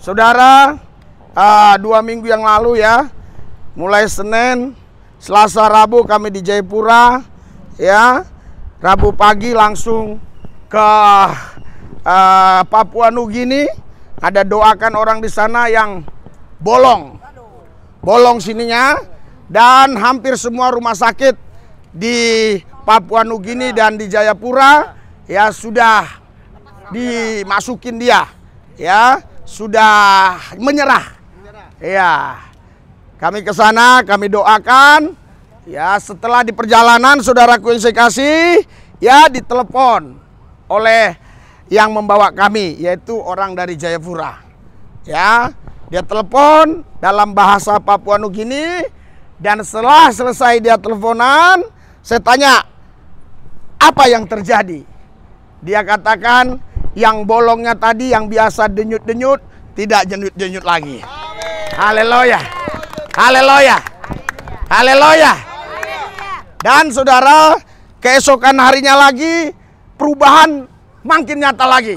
Saudara, 2 minggu yang lalu ya, mulai Senin, Selasa, Rabu kami di Jayapura ya. Rabu pagi langsung ke Papua Nugini. Ada doakan orang di sana yang bolong sininya, dan hampir semua rumah sakit di Papua Nugini dan di Jayapura ya sudah dimasukin dia ya, sudah menyerah. Ya, kami ke sana, kami doakan ya. Setelah di perjalanan, saudaraku yang saya kasih ya, ditelepon oleh yang membawa kami, yaitu orang dari Jayapura ya. Dia telepon dalam bahasa Papua Nugini, dan setelah selesai dia teleponan, saya tanya apa yang terjadi. Dia katakan yang bolongnya tadi yang biasa denyut-denyut tidak denyut-denyut lagi. Haleluya, haleluya, haleluya. Dan saudara, keesokan harinya lagi perubahan makin nyata lagi.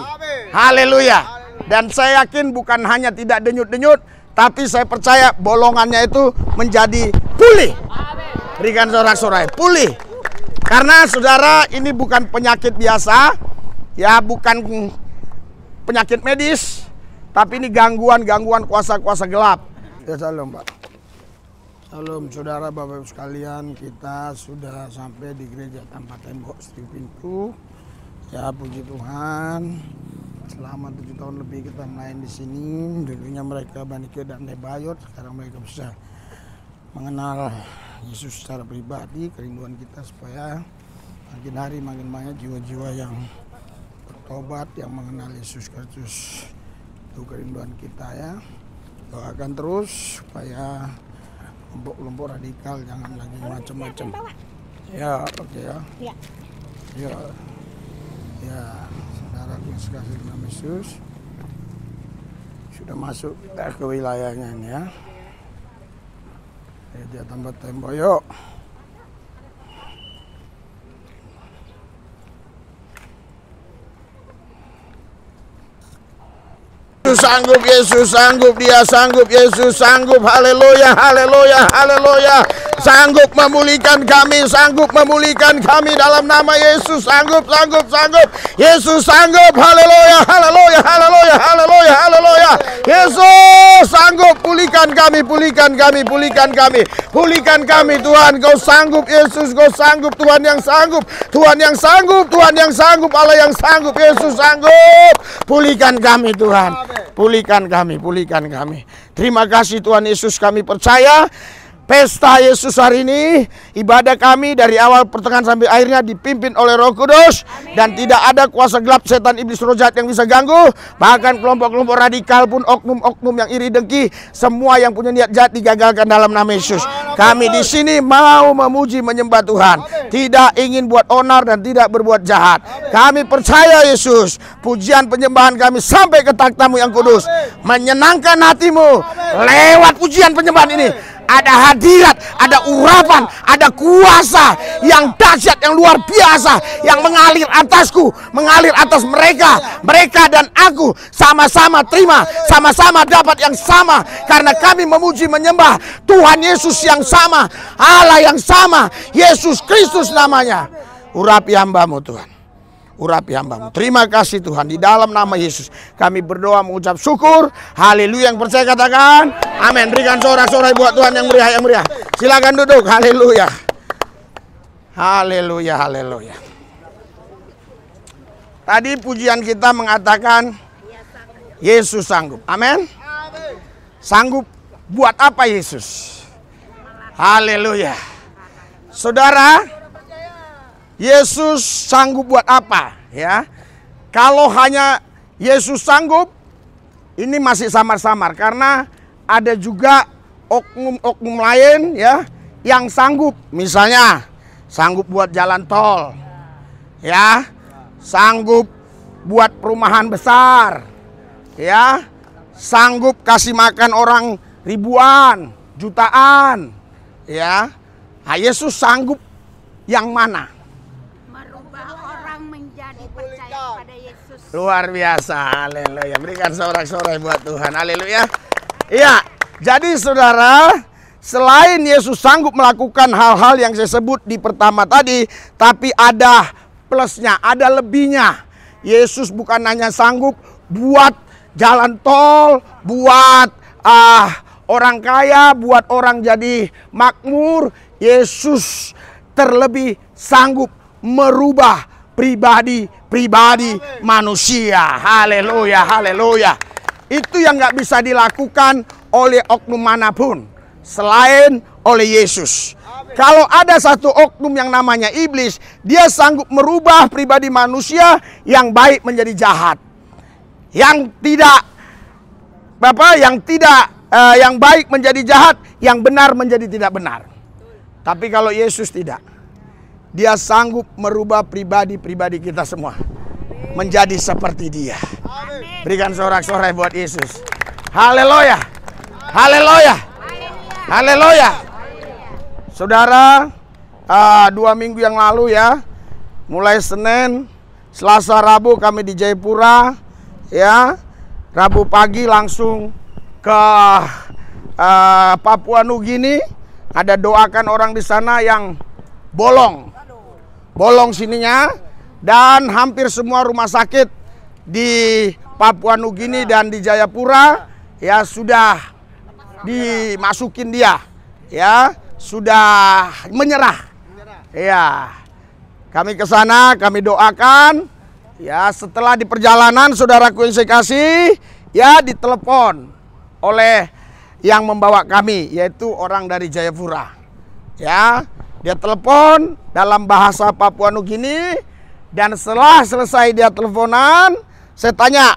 Haleluya. Dan saya yakin bukan hanya tidak denyut-denyut, tapi saya percaya bolongannya itu menjadi pulih. Berikan sorak-sorai, pulih. Karena saudara, ini bukan penyakit biasa ya, bukan penyakit medis, tapi ini gangguan kuasa-kuasa gelap. Ya, salam Pak. Salam saudara, Bapak Ibu sekalian, kita sudah sampai di gereja tanpa tembok, Seribu Pintu. Ya, puji Tuhan. Selama 7 tahun lebih kita melayani di sini. Dulunya mereka Banike dan Nebayot, sekarang mereka bisa mengenal Yesus secara pribadi. Kerinduan kita supaya makin hari makin banyak jiwa-jiwa yang bertobat, yang mengenal Yesus Kristus. Itu kerinduan kita ya. Doakan terus supaya kelompok-kelompok radikal jangan lagi macam-macam. Ya, oke ya. Ya. Ya, saudara yang sekasih dalam Yesus, sudah masuk ke wilayahnya ini ya. Dia tambah tembok yuk. Sanggup, Yesus sanggup, dia sanggup, Yesus sanggup. Haleluya, haleluya, haleluya. Sanggup memulihkan kami, sanggup memulihkan kami dalam nama Yesus. Sanggup, sanggup, sanggup. Yesus sanggup. Haleluya, haleluya, haleluya, haleluya, haleluya. Yesus sanggup, pulihkan kami, pulihkan kami, pulihkan kami. Pulihkan kami Tuhan, Kau sanggup Yesus, Kau sanggup, Tuhan yang sanggup. Tuhan yang sanggup, Tuhan yang sanggup, Allah yang sanggup, Yesus sanggup. Pulihkan kami Tuhan. Pulihkan kami, pulihkan kami. Terima kasih Tuhan Yesus, kami percaya pesta Yesus hari ini, ibadah kami dari awal pertengahan sampai akhirnya dipimpin oleh Roh Kudus. Amin. Dan tidak ada kuasa gelap, setan, iblis, roh jahat yang bisa ganggu. Bahkan kelompok-kelompok radikal pun, oknum-oknum yang iri dengki, semua yang punya niat jahat digagalkan dalam nama Yesus. Kami di sini mau memuji menyembah Tuhan, tidak ingin buat onar dan tidak berbuat jahat. Kami percaya Yesus, pujian penyembahan kami sampai ke takhtamu yang kudus, menyenangkan hatimu lewat pujian penyembahan ini. Ada hadirat, ada urapan, ada kuasa yang dahsyat, yang luar biasa, yang mengalir atasku, mengalir atas mereka. Mereka dan aku sama-sama terima, sama-sama dapat yang sama, karena kami memuji menyembah Tuhan Yesus yang sama, Allah yang sama, Yesus Kristus namanya. Urapi hamba-Mu Tuhan, urapi hamba-Mu. Terima kasih Tuhan, di dalam nama Yesus kami berdoa mengucap syukur. Haleluya. Yang percaya katakan amin. Berikan sorak-sorai buat Tuhan yang meriah, yang meriah. Silakan duduk. Haleluya, haleluya, haleluya. Tadi pujian kita mengatakan Yesus sanggup. Amin. Sanggup buat apa Yesus? Haleluya. Saudara, Yesus sanggup buat apa ya? Kalau hanya Yesus sanggup, ini masih samar-samar, karena ada juga oknum-oknum lain ya yang sanggup. Misalnya sanggup buat jalan tol ya, sanggup buat perumahan besar ya, sanggup kasih makan orang ribuan, jutaan ya. Nah, Yesus sanggup yang mana? Merubah orang menjadi percaya pada Yesus Luar biasa. Haleluya. Berikan sorak-sorai buat Tuhan. Haleluya. Iya. Jadi saudara, selain Yesus sanggup melakukan hal-hal yang saya sebut di pertama tadi, tapi ada plusnya, ada lebihnya. Yesus bukan hanya sanggup buat jalan tol, buat orang kaya, buat orang jadi makmur. Yesus terlebih sanggup merubah pribadi manusia. Haleluya, haleluya. Itu yang nggak bisa dilakukan oleh oknum manapun selain oleh Yesus. Kalau ada satu oknum yang namanya iblis, dia sanggup merubah pribadi manusia yang baik menjadi jahat, yang baik menjadi jahat, yang benar menjadi tidak benar. Tapi kalau Yesus tidak, dia sanggup merubah pribadi kita semua menjadi seperti dia. Berikan sorak-sorai buat Yesus. Haleluya. Haleluya. Haleluya. Saudara, 2 minggu yang lalu ya, mulai Senin, Selasa, Rabu kami di Jayapura ya. Rabu pagi langsung ke Papua Nugini. Ada doakan orang di sana yang bolong sininya, dan hampir semua rumah sakit di Papua Nugini dan di Jayapura ya sudah dimasukin dia, ya sudah menyerah. Ya, kami ke sana, kami doakan. Ya, setelah di perjalanan saudaraku yang saya kasih, ya ditelepon oleh yang membawa kami, yaitu orang dari Jayapura. Ya, dia telepon dalam bahasa Papua Nugini, dan setelah selesai dia teleponan, saya tanya,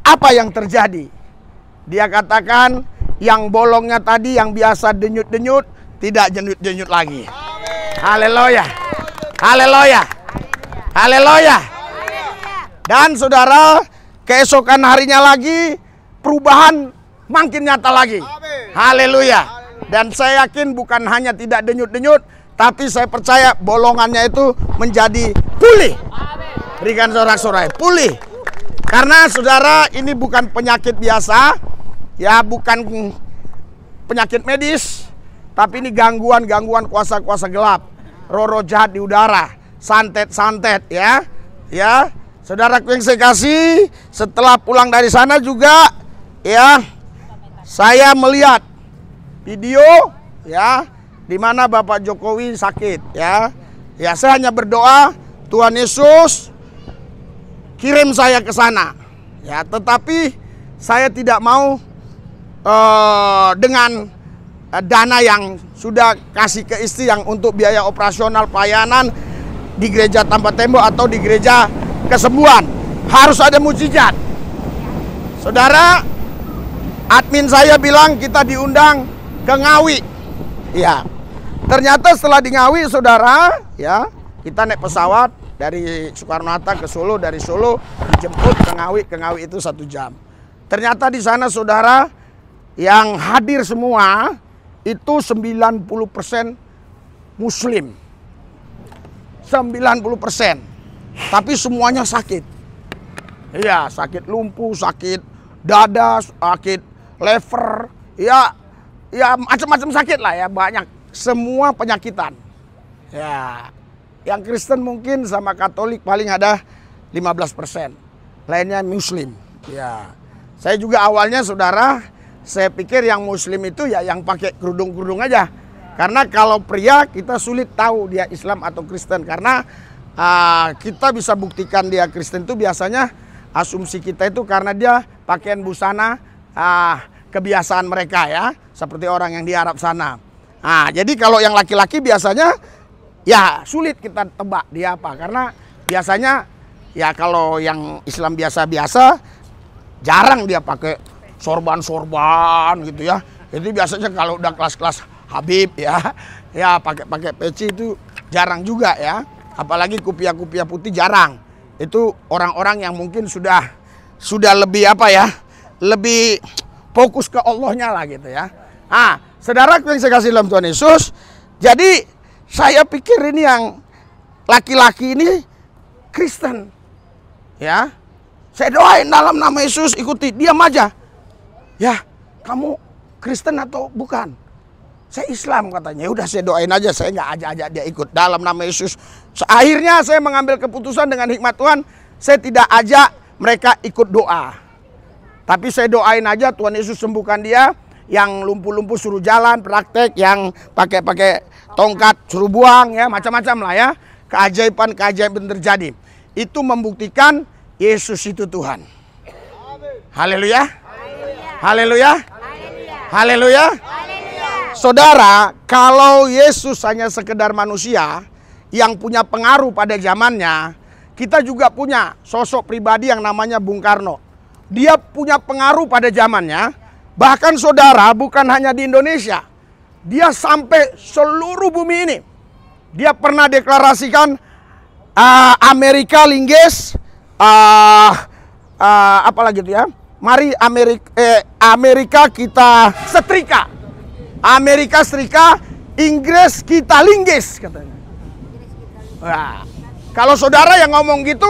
apa yang terjadi? Dia katakan, yang bolongnya tadi yang biasa denyut-denyut, tidak denyut-denyut lagi. Haleluya. Haleluya. Haleluya. Dan saudara, keesokan harinya lagi perubahan makin nyata lagi. Haleluya. Dan saya yakin bukan hanya tidak denyut-denyut, tapi saya percaya bolongannya itu menjadi pulih. Berikan sorak-sorai, pulih. Karena saudara, ini bukan penyakit biasa, ya bukan penyakit medis, tapi ini gangguan kuasa-kuasa gelap, roh-roh jahat di udara, santet ya. Ya, saudaraku yang saya kasih, setelah pulang dari sana juga ya, saya melihat video ya di mana Bapak Jokowi sakit ya. Ya, saya hanya berdoa, Tuhan Yesus kirim saya ke sana. Ya, tetapi saya tidak mau dengan dana yang sudah kasih ke istri yang untuk biaya operasional pelayanan di gereja tanpa tembok atau di gereja kesembuhan. Harus ada mujizat. Saudara, admin saya bilang kita diundang ke Ngawi. Ya, ternyata setelah di Ngawi, saudara, ya kita naik pesawat dari Soekarno-Hatta ke Solo, dari Solo dijemput ke Ngawi itu 1 jam. Ternyata di sana saudara, yang hadir semua itu 90% Muslim. 90%. Tapi semuanya sakit. Iya, sakit lumpuh, sakit dada, sakit lever, ya macam-macam sakit lah ya, banyak. Semua penyakitan. Ya, yang Kristen mungkin sama Katolik paling ada 15%. Lainnya Muslim. Ya, saya juga awalnya saudara, saya pikir yang Muslim itu ya yang pakai kerudung-kerudung aja. Karena kalau pria kita sulit tahu dia Islam atau Kristen. Karena kita bisa buktikan dia Kristen itu biasanya asumsi kita itu karena dia pakaian busana kebiasaan mereka ya. Seperti orang yang di Arab sana. Jadi kalau yang laki-laki biasanya ya sulit kita tebak dia apa. Karena biasanya ya kalau yang Islam biasa-biasa jarang dia pakai sorban gitu ya. Jadi biasanya kalau udah kelas-kelas Habib ya pakai peci itu jarang juga ya. Apalagi kupiah-kupiah putih jarang. Itu orang-orang yang mungkin sudah lebih lebih fokus ke Allahnya lah gitu ya. Saudaraku yang saya kasih dalam Tuhan Yesus, jadi saya pikir ini yang laki-laki ini Kristen. Ya, saya doain dalam nama Yesus, ikuti, diam aja. Ya, kamu Kristen atau bukan? Saya Islam katanya. Ya udah saya doain aja, saya nggak ajak-ajak dia ikut dalam nama Yesus. Akhirnya saya mengambil keputusan dengan hikmat Tuhan, saya tidak ajak mereka ikut doa. Tapi saya doain aja Tuhan Yesus sembuhkan dia. Yang lumpuh-lumpuh suruh jalan, praktek, yang pakai tongkat suruh buang, ya macam-macam lah ya. Keajaiban-keajaiban terjadi. Itu membuktikan Yesus itu Tuhan. Haleluya. Haleluya. Haleluya. Saudara, kalau Yesus hanya sekedar manusia yang punya pengaruh pada zamannya, kita juga punya sosok pribadi yang namanya Bung Karno. Dia punya pengaruh pada zamannya. Bahkan saudara, bukan hanya di Indonesia, dia sampai seluruh bumi ini. Dia pernah deklarasikan Amerika linggis, apa lagi itu ya? Mari Amerika kita setrika, Amerika setrika, Inggris kita linggis katanya. Nah, kalau saudara yang ngomong gitu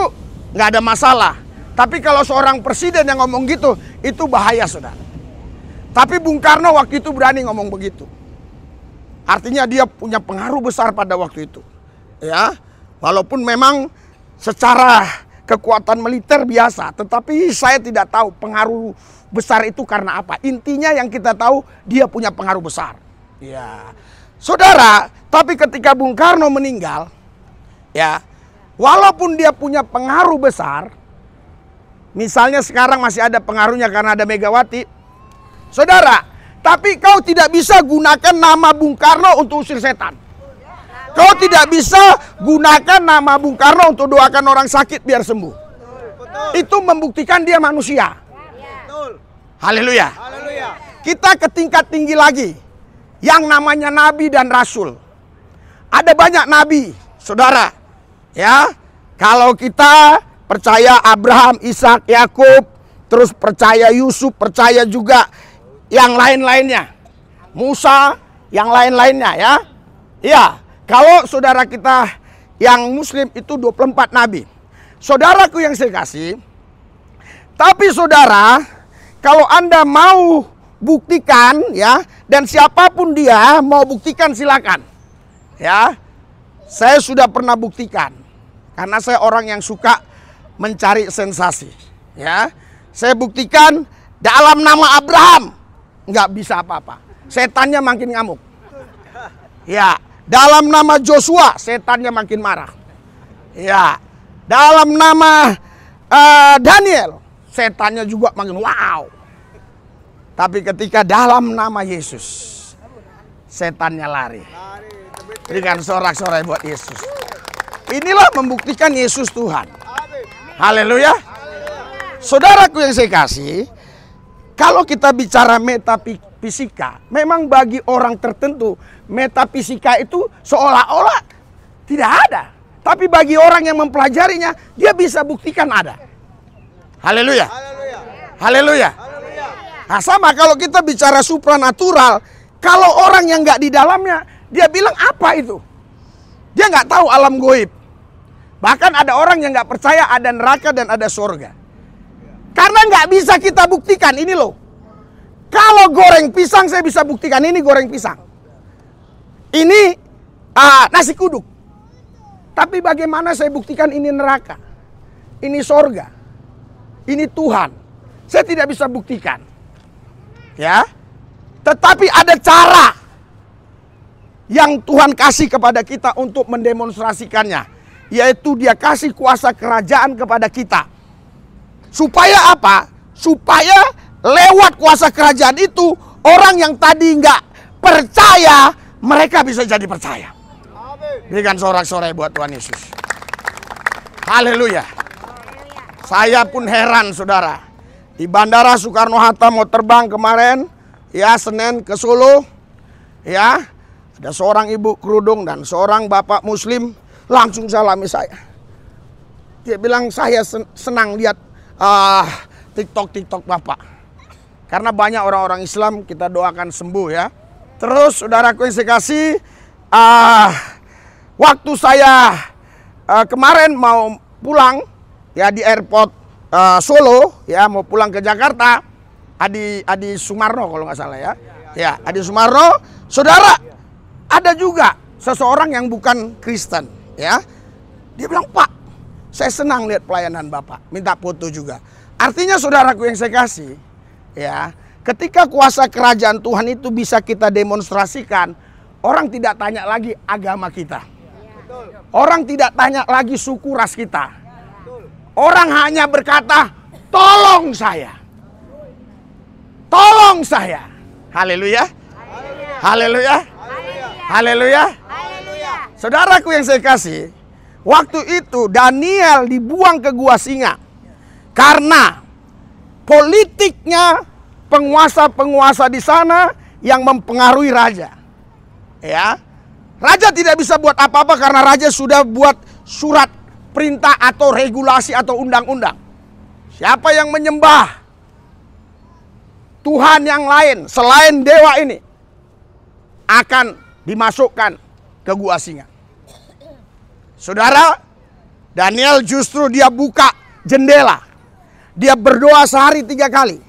nggak ada masalah. Tapi kalau seorang presiden yang ngomong gitu, itu bahaya saudara. Tapi Bung Karno waktu itu berani ngomong begitu. Artinya dia punya pengaruh besar pada waktu itu. Ya, walaupun memang secara kekuatan militer biasa, tetapi saya tidak tahu pengaruh besar itu karena apa. Intinya yang kita tahu dia punya pengaruh besar. Ya. Saudara, tapi ketika Bung Karno meninggal, ya, walaupun dia punya pengaruh besar, misalnya sekarang masih ada pengaruhnya karena ada Megawati. Saudara, tapi kau tidak bisa gunakan nama Bung Karno untuk usir setan. Kau tidak bisa gunakan nama Bung Karno untuk doakan orang sakit biar sembuh. Itu membuktikan dia manusia. Haleluya. Kita ke tingkat tinggi lagi, yang namanya nabi dan rasul. Ada banyak nabi, saudara. Ya, kalau kita percaya Abraham, Ishak, Yakub, terus percaya Yusuf, percaya juga yang lain-lainnya, Musa, yang lain-lainnya ya. Iya, kalau saudara kita yang muslim itu 24 nabi. Saudaraku yang saya kasih, tapi saudara, kalau Anda mau buktikan ya, dan siapapun dia mau buktikan silakan. Ya. Saya sudah pernah buktikan karena saya orang yang suka mencari sensasi, ya. Saya buktikan dalam nama Abraham nggak bisa apa-apa. Setannya makin ngamuk. Ya, dalam nama Joshua setannya makin marah. Ya, dalam nama Daniel setannya juga makin wow. Tapi ketika dalam nama Yesus setannya lari. Berikan sorak-sorai buat Yesus. Inilah membuktikan Yesus Tuhan. Haleluya. Saudaraku yang saya kasih, kalau kita bicara metafisika, memang bagi orang tertentu metafisika itu seolah-olah tidak ada. Tapi bagi orang yang mempelajarinya, dia bisa buktikan ada. Haleluya. Haleluya. Nah, sama kalau kita bicara supranatural, kalau orang yang nggak di dalamnya, dia bilang apa itu? Dia nggak tahu alam goib. Bahkan ada orang yang nggak percaya ada neraka dan ada surga. Karena nggak bisa kita buktikan, ini loh. Kalau goreng pisang saya bisa buktikan, ini goreng pisang. Ini nasi kuduk. Tapi bagaimana saya buktikan ini neraka? Ini surga. Ini Tuhan. Saya tidak bisa buktikan. Ya. Tetapi ada cara yang Tuhan kasih kepada kita untuk mendemonstrasikannya. Yaitu dia kasih kuasa kerajaan kepada kita. Supaya apa? Supaya lewat kuasa kerajaan itu, orang yang tadi nggak percaya, mereka bisa jadi percaya. Berikan sorak-sorai buat Tuhan Yesus. Haleluya. Saya pun heran saudara. Di Bandara Soekarno-Hatta mau terbang kemarin, ya Senin ke Solo, ya ada seorang ibu kerudung dan seorang bapak muslim langsung salami saya. Dia bilang saya senang lihat TikTok Bapak. Karena banyak orang-orang Islam kita doakan sembuh ya. Terus saudaraku yang saya kasih, waktu saya kemarin mau pulang ya di airport Solo, ya mau pulang ke Jakarta, Adi Sumarno kalau nggak salah ya. Ya, Adi Sumarno, saudara, ada juga seseorang yang bukan Kristen, ya. Dia bilang, "Pak, saya senang lihat pelayanan Bapak." Minta foto juga. Artinya saudaraku yang saya kasih, ya, ketika kuasa kerajaan Tuhan itu bisa kita demonstrasikan, orang tidak tanya lagi agama kita. Orang tidak tanya lagi suku ras kita. Orang hanya berkata, "Tolong saya. Tolong saya." Haleluya. Haleluya. Haleluya. Saudaraku yang saya kasih, waktu itu Daniel dibuang ke gua singa karena politiknya penguasa-penguasa di sana yang mempengaruhi raja. Ya. Raja tidak bisa buat apa-apa karena raja sudah buat surat perintah atau regulasi atau undang-undang. Siapa yang menyembah Tuhan yang lain selain dewa ini akan dimasukkan ke gua singa. Saudara, Daniel justru dia buka jendela. Dia berdoa sehari 3 kali.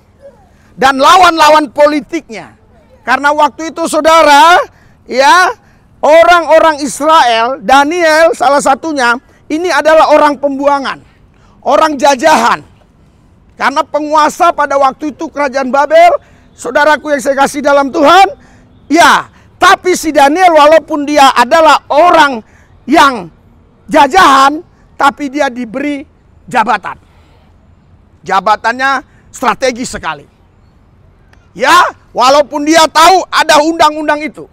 Dan lawan-lawan politiknya. Karena waktu itu saudara, ya, orang-orang Israel, Daniel salah satunya, ini adalah orang pembuangan, orang jajahan. Karena penguasa pada waktu itu kerajaan Babel, saudaraku yang saya kasih dalam Tuhan, ya, tapi si Daniel walaupun dia adalah orang yang jajahan, tapi dia diberi jabatan. Jabatannya strategis sekali. Ya, walaupun dia tahu ada undang-undang itu,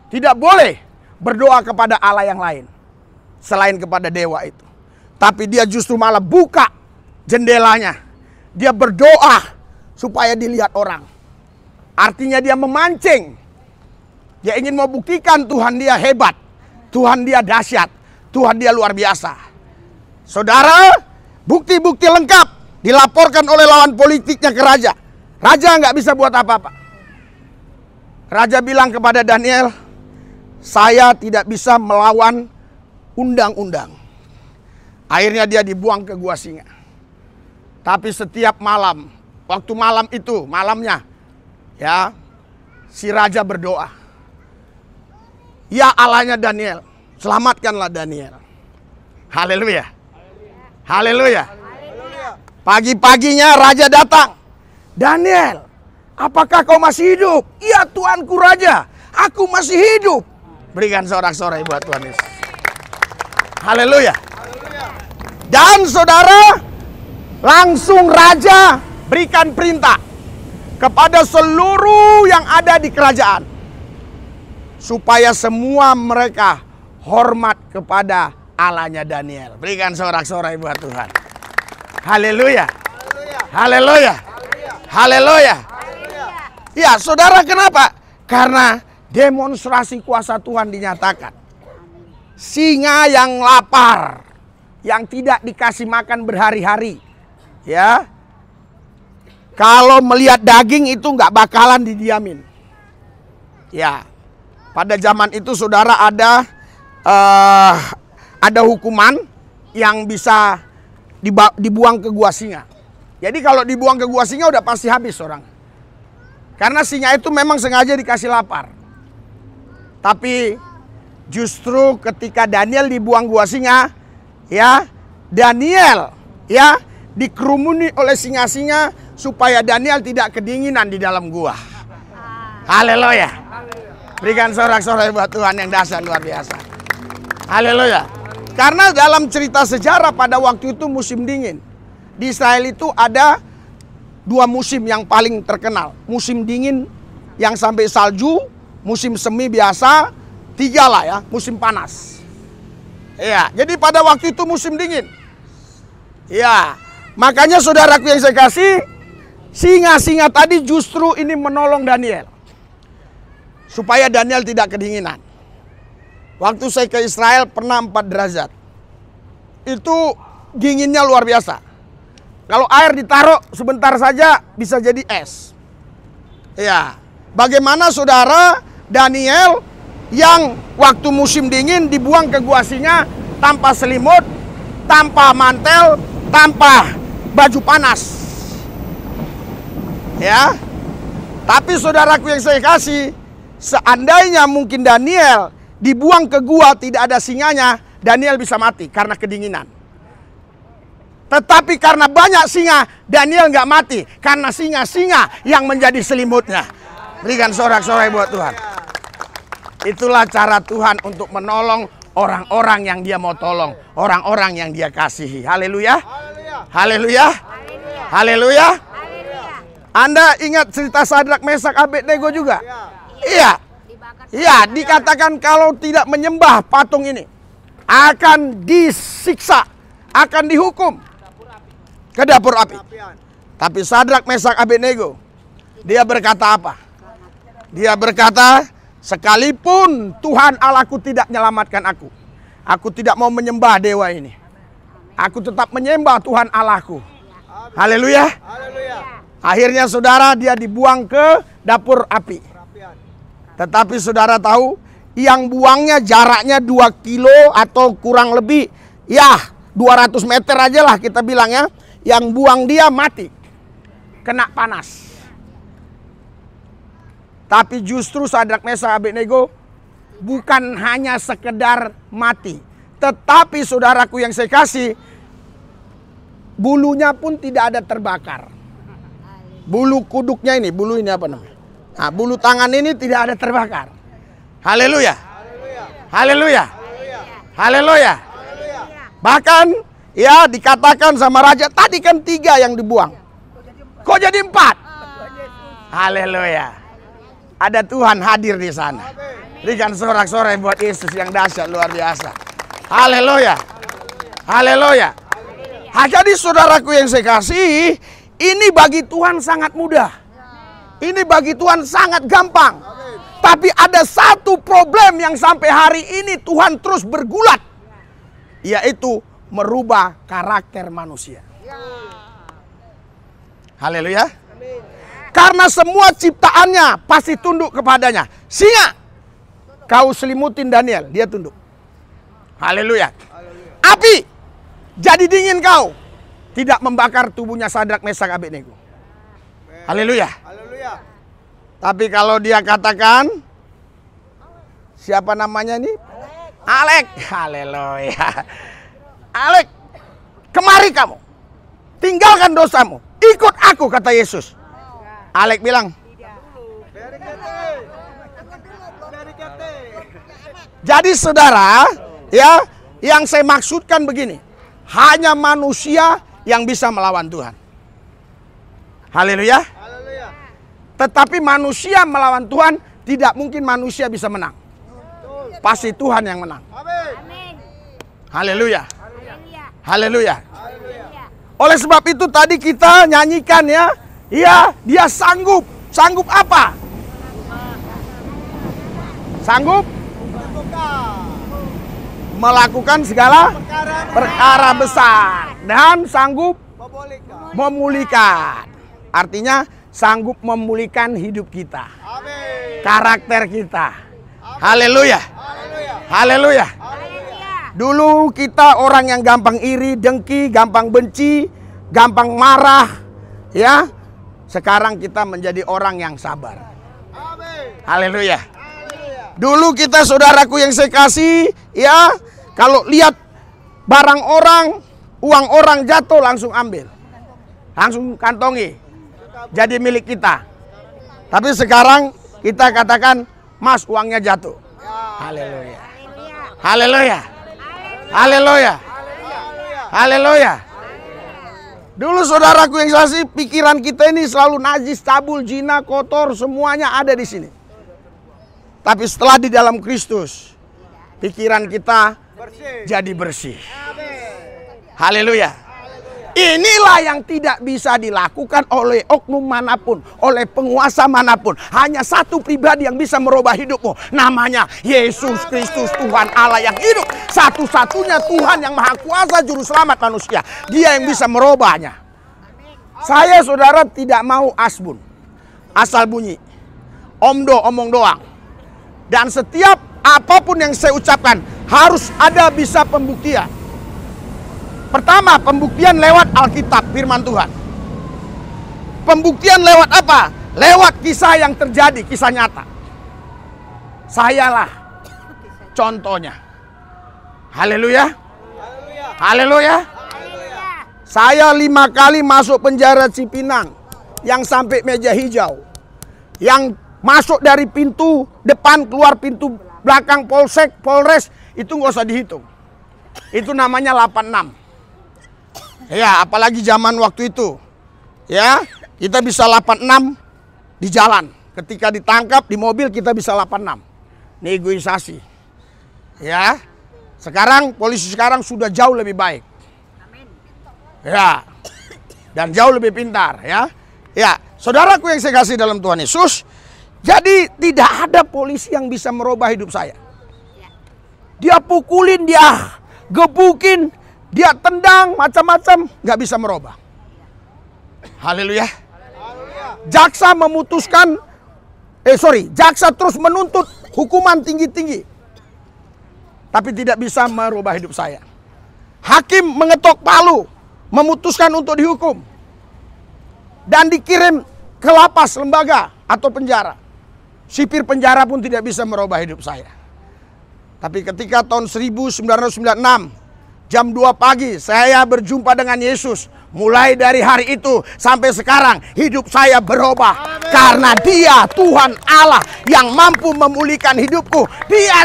tidak boleh berdoa kepada Allah yang lain selain kepada dewa itu. Tapi dia justru malah buka jendelanya. Dia berdoa supaya dilihat orang. Artinya dia memancing. Dia ingin membuktikan Tuhan dia hebat. Tuhan dia dahsyat. Tuhan dia luar biasa. Saudara, bukti-bukti lengkap dilaporkan oleh lawan politiknya ke raja. Raja nggak bisa buat apa-apa. Raja bilang kepada Daniel, "Saya tidak bisa melawan undang-undang." Akhirnya dia dibuang ke gua singa. Tapi setiap malam, waktu malam itu, malamnya, ya, si raja berdoa, "Ya Allahnya Daniel, selamatkanlah Daniel." Haleluya. Haleluya. Pagi-paginya raja datang. "Daniel, apakah kau masih hidup?" "Iya Tuanku Raja, aku masih hidup." Berikan sorak-sorai buat Tuhan Yesus. Haleluya. Dan saudara, langsung raja berikan perintah kepada seluruh yang ada di kerajaan supaya semua mereka hormat kepada Allahnya Daniel. Berikan sorak-sorai buat Tuhan. Haleluya. Haleluya. Haleluya. Ya, saudara, kenapa? Karena demonstrasi kuasa Tuhan dinyatakan. Singa yang lapar, yang tidak dikasih makan berhari-hari, ya, kalau melihat daging itu nggak bakalan didiamin. Ya, pada zaman itu saudara ada hukuman yang bisa dibuang ke gua singa. Jadi kalau dibuang ke gua singa udah pasti habis orang. Karena singa itu memang sengaja dikasih lapar. Tapi justru ketika Daniel dibuang gua singa, ya, Daniel, ya, dikerumuni oleh singa-singa supaya Daniel tidak kedinginan di dalam gua. Haleluya. Berikan sorak-sorai buat Tuhan yang dahsyat luar biasa. Haleluya. Karena dalam cerita sejarah pada waktu itu musim dingin. Di Israel itu ada 2 musim yang paling terkenal. Musim dingin yang sampai salju, musim semi biasa, 3 lah ya, musim panas. Ya, jadi pada waktu itu musim dingin. Ya, makanya saudaraku yang saya kasih, singa-singa tadi justru ini menolong Daniel. Supaya Daniel tidak kedinginan. Waktu saya ke Israel pernah 4 derajat. Itu dinginnya luar biasa. Kalau air ditaruh sebentar saja bisa jadi es. Ya, bagaimana saudara Daniel yang waktu musim dingin dibuang ke gua singa tanpa selimut, tanpa mantel, tanpa baju panas. Ya. Tapi saudaraku yang saya kasih, seandainya mungkin Daniel dibuang ke gua tidak ada singanya, Daniel bisa mati karena kedinginan. Tetapi karena banyak singa, Daniel nggak mati karena singa-singa yang menjadi selimutnya. Berikan sorak-sorai buat Tuhan. Itulah cara Tuhan untuk menolong orang-orang yang dia mau tolong, orang-orang yang dia kasihi. Haleluya. Haleluya. Haleluya. Anda ingat cerita Sadrak, Mesak, Abednego juga? Iya. Iya, dikatakan kalau tidak menyembah patung ini akan disiksa, akan dihukum ke dapur api. Tapi Sadrak, Mesak, Abednego, dia berkata apa? Dia berkata, sekalipun Tuhan Allahku tidak menyelamatkan aku tidak mau menyembah dewa ini. Aku tetap menyembah Tuhan Allahku. Haleluya. Akhirnya saudara, dia dibuang ke dapur api. Tetapi saudara tahu, yang buangnya jaraknya 2 kilo atau kurang lebih, ya 200 meter aja lah kita bilang ya. Yang buang dia mati, kena panas. Tapi justru Sadrak, Mesak, Abednego bukan hanya sekedar mati, tetapi saudaraku yang saya kasih, bulunya pun tidak ada terbakar. Bulu kuduknya ini, bulu ini apa namanya? Nah, bulu tangan ini tidak ada terbakar. Haleluya. Haleluya. Haleluya. Bahkan ya dikatakan sama raja, tadi kan 3 yang dibuang, kok jadi 4? Haleluya. Ada Tuhan hadir di sana. Berikan sorak-sorai buat Yesus yang dahsyat luar biasa. Haleluya. Haleluya. Jadi saudaraku yang saya kasih, ini bagi Tuhan sangat mudah. Ini bagi Tuhan sangat gampang. Tapi ada satu problem yang sampai hari ini Tuhan terus bergulat, yaitu merubah karakter manusia. Haleluya. Karena semua ciptaannya pasti tunduk kepadanya. Singa, kau selimutin Daniel, dia tunduk. Haleluya. Api, jadi dingin kau, tidak membakar tubuhnya Sadrak, Mesak, Abednego. Haleluya. Tapi kalau dia katakan, siapa namanya ini? Alek. Haleluya. Alek, kemari kamu, tinggalkan dosamu, ikut aku, kata Yesus. Alek bilang, jadi saudara, ya, yang saya maksudkan begini, hanya manusia yang bisa melawan Tuhan. Haleluya. Tetapi manusia melawan Tuhan, tidak mungkin manusia bisa menang. Pasti Tuhan yang menang. Haleluya. Haleluya. Oleh sebab itu tadi kita nyanyikan ya, iya, dia sanggup. Sanggup apa? Sanggup melakukan segala perkara besar dan sanggup memulihkan. Artinya sanggup memulihkan hidup kita, karakter kita. Haleluya. Haleluya. Dulu kita orang yang gampang iri, dengki, gampang benci, gampang marah, ya. Sekarang kita menjadi orang yang sabar. Haleluya. Dulu kita, saudaraku yang saya kasih, ya, kalau lihat barang orang, uang orang jatuh langsung ambil, langsung kantongi, jadi milik kita. Tapi sekarang kita katakan, Mas, uangnya jatuh. Haleluya. Haleluya. Haleluya. Haleluya. Dulu saudaraku yang saya kasih, pikiran kita ini selalu najis, cabul, zina, kotor, semuanya ada di sini. Tapi setelah di dalam Kristus, pikiran kita jadi bersih. Haleluya. Inilah yang tidak bisa dilakukan oleh oknum manapun, oleh penguasa manapun. Hanya satu pribadi yang bisa merubah hidupmu. Namanya Yesus Kristus, Tuhan Allah yang hidup. Satu-satunya Tuhan yang maha kuasa, juru selamat manusia. Dia yang bisa merubahnya. Saya, saudara, tidak mau asbun, asal bunyi, omdo, omong doang. Dan setiap apapun yang saya ucapkan harus ada bisa pembuktian. Pertama, pembuktian lewat Alkitab, firman Tuhan. Pembuktian lewat apa? Lewat kisah yang terjadi, kisah nyata. Sayalah contohnya. Haleluya. Haleluya. Saya 5 kali masuk penjara Cipinang yang sampai meja hijau. Yang masuk dari pintu depan keluar pintu belakang polsek, polres, itu nggak usah dihitung. Itu namanya 86. Ya, apalagi zaman waktu itu. Ya, kita bisa 86 di jalan. Ketika ditangkap di mobil kita bisa 86. Negosiasi. Ya. Sekarang polisi sekarang sudah jauh lebih baik. Ya. Dan jauh lebih pintar, ya. Ya, saudaraku yang saya kasih dalam Tuhan Yesus, jadi tidak ada polisi yang bisa merubah hidup saya. Dia pukulin, dia gebukin, dia tendang, macam-macam, nggak bisa merubah. Haleluya. Jaksa memutuskan, jaksa terus menuntut hukuman tinggi-tinggi, tapi tidak bisa merubah hidup saya. Hakim mengetok palu, memutuskan untuk dihukum, dan dikirim ke lapas lembaga atau penjara. Sipir penjara pun tidak bisa merubah hidup saya. Tapi ketika tahun 1996, jam 2 pagi, saya berjumpa dengan Yesus. Mulai dari hari itu sampai sekarang, hidup saya berubah. Amen. Karena Dia, Tuhan Allah, yang mampu memulihkan hidupku. Dia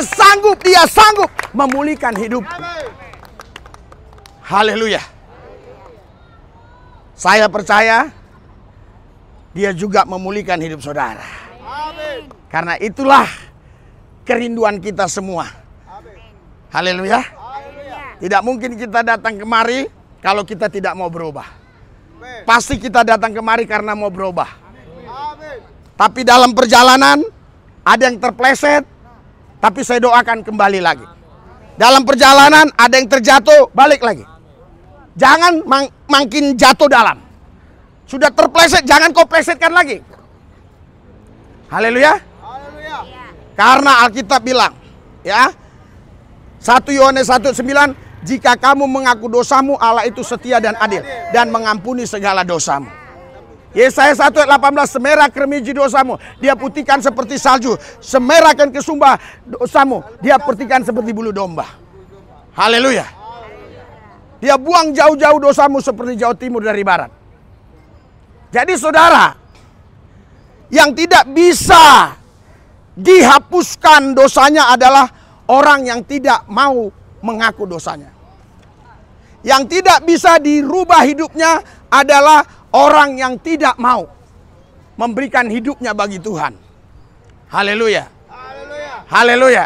sanggup memulihkan hidupku. Haleluya. Saya percaya Dia juga memulihkan hidup saudara. Amen. Karena itulah kerinduan kita semua. Haleluya. Tidak mungkin kita datang kemari kalau kita tidak mau berubah. Pasti kita datang kemari karena mau berubah. Tapi dalam perjalanan ada yang terpleset, tapi saya doakan kembali lagi. Dalam perjalanan ada yang terjatuh, balik lagi. Jangan makin jatuh dalam. Sudah terpleset, jangan kau plesetkan lagi. Haleluya. Karena Alkitab bilang, ya, 1 Yohanes 1:9, jika kamu mengaku dosamu, Allah itu setia dan adil dan mengampuni segala dosamu. Yesaya 1:18, semerah kermiji dosamu, Dia putihkan seperti salju. Semerahkan kesumpah dosamu, Dia putihkan seperti bulu domba. Haleluya. Dia buang jauh-jauh dosamu seperti jauh timur dari barat. Jadi saudara, yang tidak bisa dihapuskan dosanya adalah orang yang tidak mau mengaku dosanya. Yang tidak bisa dirubah hidupnya adalah orang yang tidak mau memberikan hidupnya bagi Tuhan. Haleluya. Haleluya.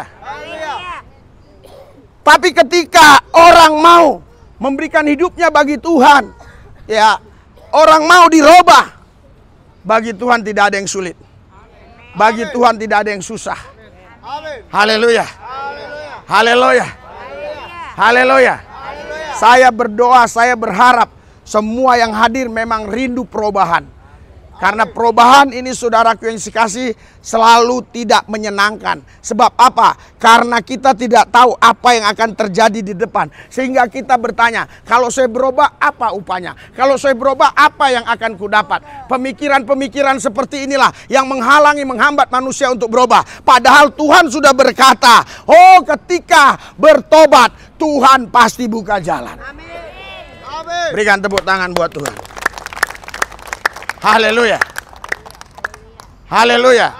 Tapi ketika orang mau memberikan hidupnya bagi Tuhan, ya, orang mau dirubah, bagi Tuhan tidak ada yang sulit. Bagi Tuhan tidak ada yang susah. Haleluya. Haleluya. Haleluya. Saya berdoa, saya berharap semua yang hadir memang rindu perubahan. Karena perubahan ini saudaraku yang dikasih selalu tidak menyenangkan. Sebab apa? Karena kita tidak tahu apa yang akan terjadi di depan. Sehingga kita bertanya, kalau saya berubah apa upanya? Kalau saya berubah apa yang akan kudapat? Pemikiran-pemikiran seperti inilah yang menghalangi, menghambat manusia untuk berubah. Padahal Tuhan sudah berkata, oh ketika bertobat Tuhan pasti buka jalan. Amin. Berikan tepuk tangan buat Tuhan. Haleluya. Haleluya.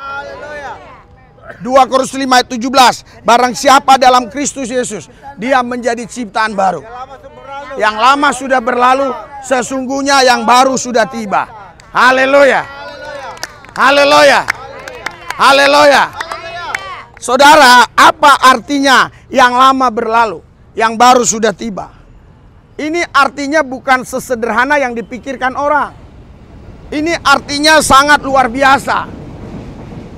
2 Korintus 5 ayat 17. Barang siapa dalam Kristus Yesus, dia menjadi ciptaan baru. Yang lama sudah berlalu, sesungguhnya yang baru sudah tiba. Haleluya. Haleluya. Haleluya. Saudara, apa artinya yang lama berlalu, yang baru sudah tiba? Ini artinya bukan sesederhana yang dipikirkan orang. Ini artinya sangat luar biasa.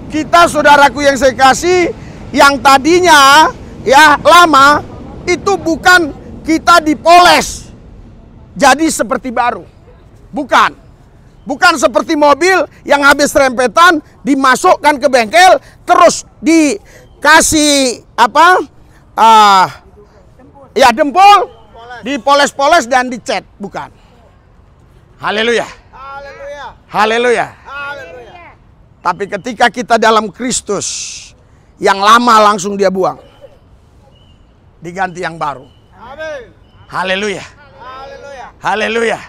Kita saudaraku yang saya kasih, yang tadinya ya lama, itu bukan kita dipoles jadi seperti baru. Bukan. Bukan seperti mobil yang habis rempetan dimasukkan ke bengkel terus dikasih apa? Dempul. dipoles-poles dan dicat, bukan. Haleluya. Haleluya. Tapi ketika kita dalam Kristus, yang lama langsung dia buang, diganti yang baru. Haleluya. Haleluya.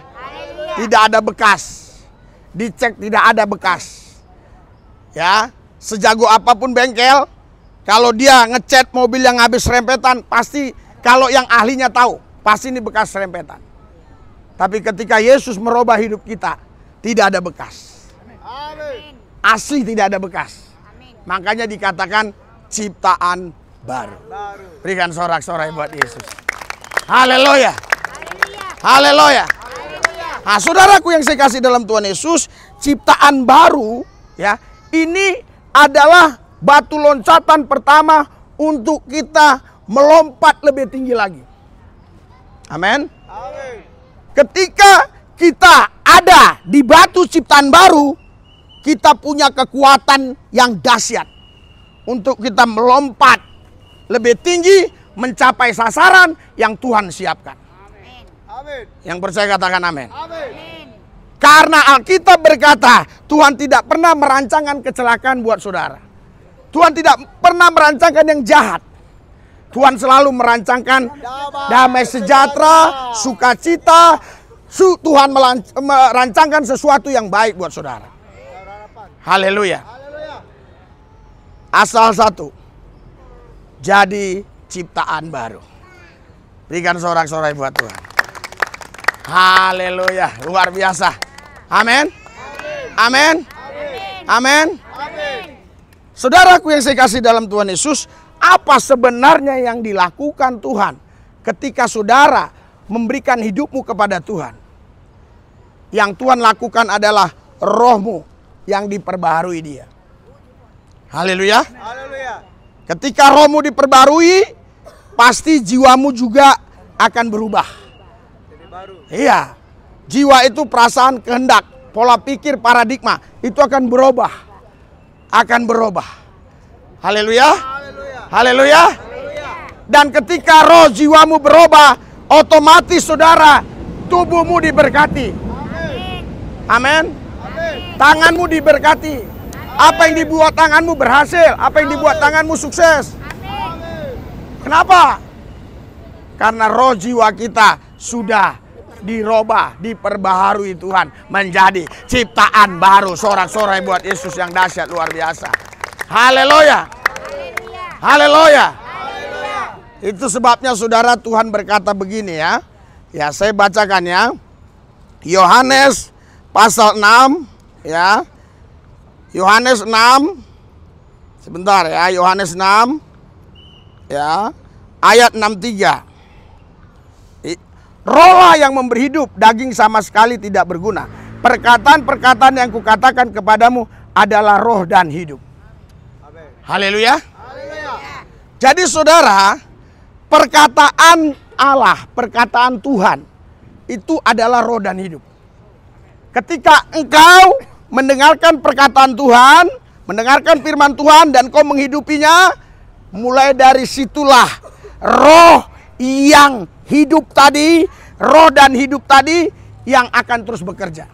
Tidak ada bekas. Dicek tidak ada bekas. Ya, sejago apapun bengkel, kalau dia ngecat mobil yang habis serempetan, pasti kalau yang ahlinya tahu, pasti ini bekas serempetan. Tapi ketika Yesus merubah hidup kita, tidak ada bekas. Asli tidak ada bekas. Makanya dikatakan ciptaan baru. Berikan sorak-sorai buat Yesus. Haleluya. Haleluya. Nah, saudaraku yang saya kasih dalam Tuhan Yesus, ciptaan baru, ya, ini adalah batu loncatan pertama untuk kita melompat lebih tinggi lagi. Amin. Ketika kita ada di batu ciptaan baru, kita punya kekuatan yang dahsyat untuk kita melompat lebih tinggi, mencapai sasaran yang Tuhan siapkan. Amin. Yang percaya katakan amin. Amin. Karena Alkitab berkata, Tuhan tidak pernah merancangkan kecelakaan buat saudara. Tuhan tidak pernah merancangkan yang jahat. Tuhan selalu merancangkan damai sejahtera, sukacita. Tuhan merancangkan sesuatu yang baik buat saudara. Haleluya. Asal satu, jadi ciptaan baru. Berikan sorak-sorai buat Tuhan. Haleluya, luar biasa. Amin. Amin. Amin. Saudaraku yang saya kasih dalam Tuhan Yesus, apa sebenarnya yang dilakukan Tuhan ketika saudara memberikan hidupmu kepada Tuhan? Yang Tuhan lakukan adalah rohmu yang diperbaharui dia. Haleluya. Ketika rohmu diperbarui, pasti jiwamu juga akan berubah. Iya, jiwa itu perasaan, kehendak, pola pikir, paradigma, itu akan berubah. Akan berubah. Haleluya. Haleluya. Dan ketika roh jiwamu berubah, otomatis saudara, tubuhmu diberkati. Amin. Tanganmu diberkati. Apa yang dibuat tanganmu berhasil, apa yang dibuat tanganmu sukses. Kenapa? Karena roh jiwa kita sudah dirubah, diperbaharui Tuhan menjadi ciptaan baru. Sorak-sorai buat Yesus yang dahsyat luar biasa. Haleluya. Haleluya. Itu sebabnya saudara, Tuhan berkata begini ya. Ya, saya bacakan ya. Yohanes pasal 6 ya. Yohanes 6. Sebentar ya, Yohanes 6 ya. Ayat 63. Rohlah yang memberi hidup, daging sama sekali tidak berguna. Perkataan-perkataan yang kukatakan kepadamu adalah roh dan hidup. Haleluya. Jadi saudara, perkataan Allah, perkataan Tuhan, itu adalah roh dan hidup. Ketika engkau mendengarkan perkataan Tuhan, mendengarkan firman Tuhan dan kau menghidupinya, mulai dari situlah roh yang hidup tadi, roh dan hidup tadi yang akan terus bekerja.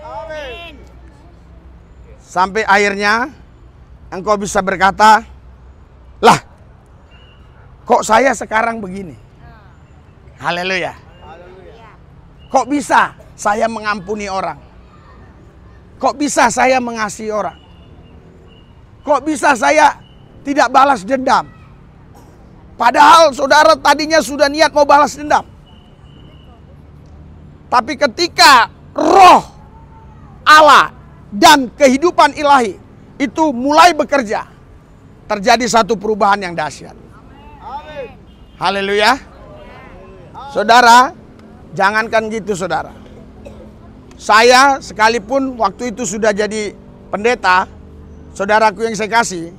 Amin. Sampai akhirnya engkau bisa berkata, lah, kok saya sekarang begini? Haleluya. Kok bisa saya mengampuni orang? Kok bisa saya mengasihi orang? Kok bisa saya tidak balas dendam? Padahal saudara tadinya sudah niat mau balas dendam. Tapi ketika roh Allah dan kehidupan ilahi itu mulai bekerja, terjadi satu perubahan yang dahsyat. Haleluya. Saudara, jangankan gitu saudara. Saya sekalipun waktu itu sudah jadi pendeta, saudaraku yang saya kasih,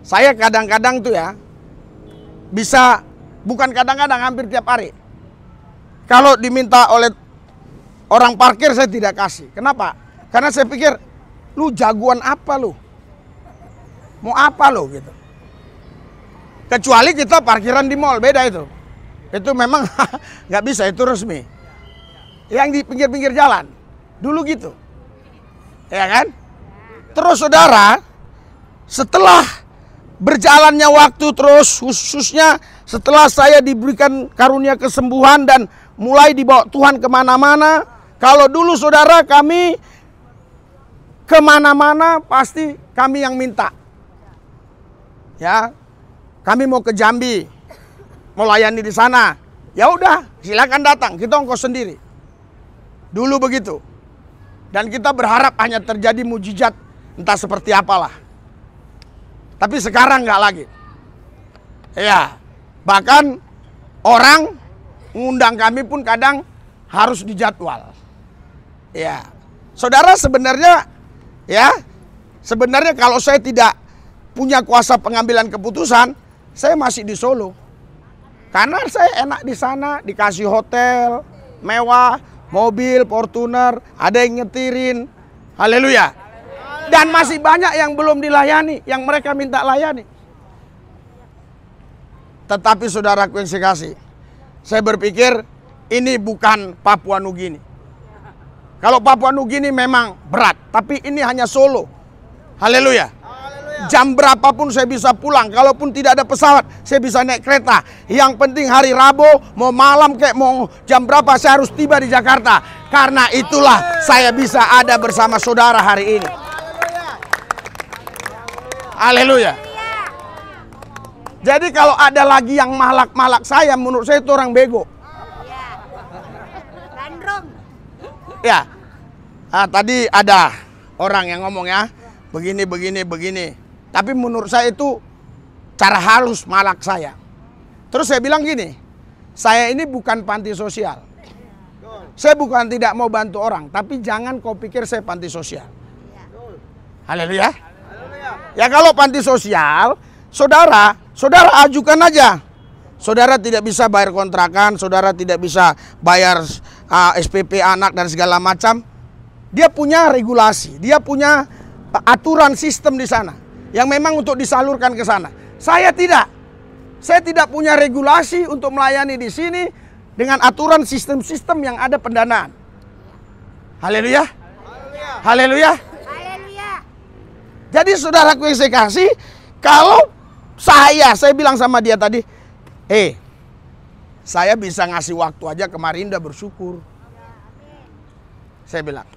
saya kadang-kadang tuh ya, bisa, bukan kadang-kadang, hampir tiap hari. Kalau diminta oleh orang parkir saya tidak kasih. Kenapa? Karena saya pikir, lu jagoan apa lu? Mau apa lu gitu? Kecuali kita parkiran di mall, beda itu. Itu memang nggak bisa, itu resmi. Yang di pinggir-pinggir jalan. Dulu gitu. Ya kan? Terus saudara, setelah berjalannya waktu terus, khususnya setelah saya diberikan karunia kesembuhan dan mulai dibawa Tuhan kemana-mana. Kalau dulu saudara kami kemana-mana pasti kami yang minta. Ya, kami mau ke Jambi, mau layani di sana. Ya udah, silakan datang, kita ongkos sendiri. Dulu begitu. Dan kita berharap hanya terjadi mujizat, entah seperti apalah. Tapi sekarang nggak lagi. Ya, bahkan orang ngundang kami pun kadang harus dijadwal. Ya, saudara sebenarnya, ya, sebenarnya kalau saya tidak punya kuasa pengambilan keputusan, saya masih di Solo. Karena saya enak di sana, dikasih hotel mewah, mobil Fortuner, ada yang nyetirin. Haleluya. Dan masih banyak yang belum dilayani, yang mereka minta layani. Tetapi saudaraku yang saya kasih, saya berpikir ini bukan Papua Nugini. Kalau Papua Nugini memang berat, tapi ini hanya Solo. Haleluya. Jam berapapun saya bisa pulang. Kalaupun tidak ada pesawat, saya bisa naik kereta. Yang penting hari Rabu, mau malam kayak mau jam berapa, saya harus tiba di Jakarta. Karena itulah saya bisa ada bersama saudara hari ini. Haleluya. Jadi kalau ada lagi yang malak-malak saya, menurut saya itu orang bego. Ya. Tadi ada orang yang ngomong ya, begini. Tapi menurut saya itu cara halus malak saya. Terus saya bilang gini, saya ini bukan panti sosial. Saya bukan tidak mau bantu orang, tapi jangan kau pikir saya panti sosial. Haleluya. Ya kalau panti sosial, saudara ajukan aja. Saudara tidak bisa bayar kontrakan, saudara tidak bisa bayar SPP anak dan segala macam. Dia punya regulasi, dia punya aturan sistem di sana yang memang untuk disalurkan ke sana. Saya tidak. Saya tidak punya regulasi untuk melayani di sini dengan aturan sistem-sistem yang ada pendanaan. Haleluya. Haleluya. Jadi saudaraku yang saya kasih, kalau saya bilang sama dia tadi, saya bisa ngasih waktu aja ke Marinda bersyukur. Saya bilang,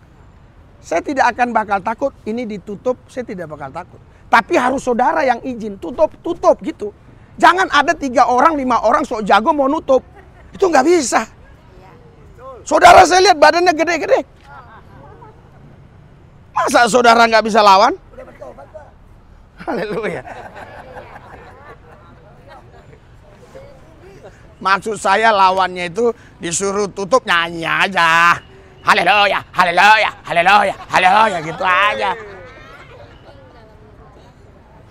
saya tidak akan bakal takut ini ditutup, saya tidak bakal takut. Tapi harus saudara yang izin, tutup gitu. Jangan ada 3 orang, 5 orang sok jago mau nutup. Itu nggak bisa. Saudara saya lihat badannya gede-gede. Masa saudara nggak bisa lawan? Haleluya. Maksud saya lawannya itu disuruh tutup nyanyi aja. Haleluya, haleluya, haleluya, haleluya gitu aja.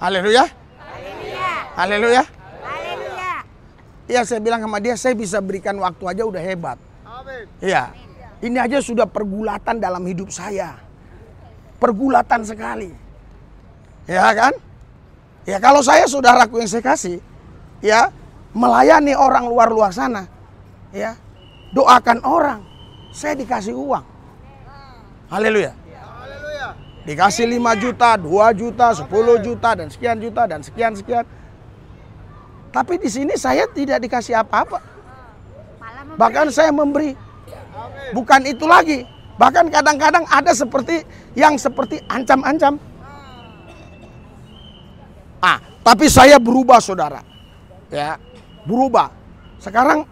Haleluya. Haleluya. Iya, saya bilang sama dia, saya bisa berikan waktu aja udah hebat. Iya. Ini aja sudah pergulatan dalam hidup saya. Pergulatan sekali. Ya kan? Ya kalau saya saudaraku yang saya kasih, ya, melayani orang luar sana, ya, doakan orang, saya dikasih uang. Haleluya. Dikasih 5 juta, 2 juta, 10 juta, dan sekian juta, dan sekian. Tapi di sini saya tidak dikasih apa-apa. Bahkan saya memberi. Bukan itu lagi. Bahkan kadang-kadang ada seperti ancam-ancam. Tapi saya berubah saudara. Ya, berubah. Sekarang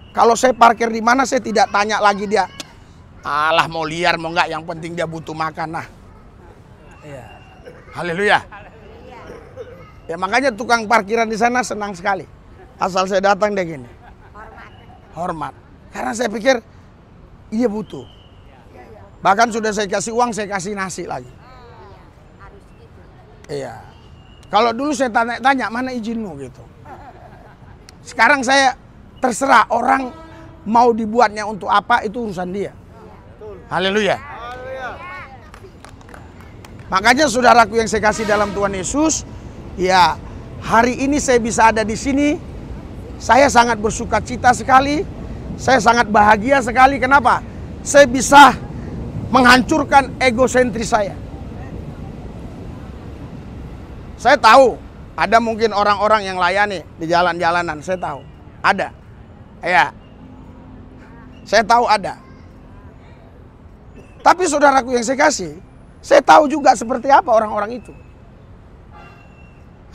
kalau saya parkir di mana saya tidak tanya lagi dia. Alah mau liar mau enggak, yang penting dia butuh makan. Nah. Ya. Haleluya. Ya makanya tukang parkiran di sana senang sekali. Asal saya datang deh gini. Hormat. Karena saya pikir iya butuh. Bahkan sudah saya kasih uang, saya kasih nasi lagi. Iya. Kalau dulu saya tanya mana izinmu gitu. Sekarang saya terserah orang mau dibuatnya untuk apa, itu urusan dia. Haleluya. Makanya saudaraku yang saya kasih dalam Tuhan Yesus, ya hari ini saya bisa ada di sini, Saya sangat bersuka cita sekali. Saya sangat bahagia sekali. Kenapa? Saya bisa menghancurkan egosentris saya. Saya tahu ada mungkin orang-orang yang layani di jalan-jalanan. Saya tahu ada. Ya, saya tahu ada. Tapi saudaraku yang saya kasih, saya tahu juga seperti apa orang-orang itu.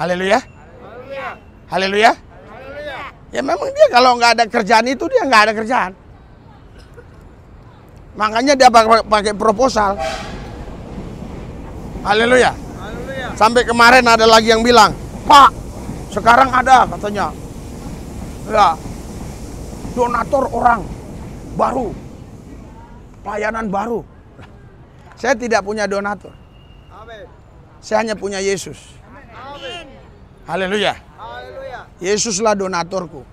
Haleluya. Haleluya. Ya memang dia kalau nggak ada kerjaan itu dia nggak ada kerjaan. Makanya dia pakai proposal. Haleluya. Sampai kemarin ada lagi yang bilang, Pak, sekarang ada katanya, ya, donatur orang baru, pelayanan baru. Saya tidak punya donatur. Saya hanya punya Yesus. Haleluya. Yesuslah donaturku.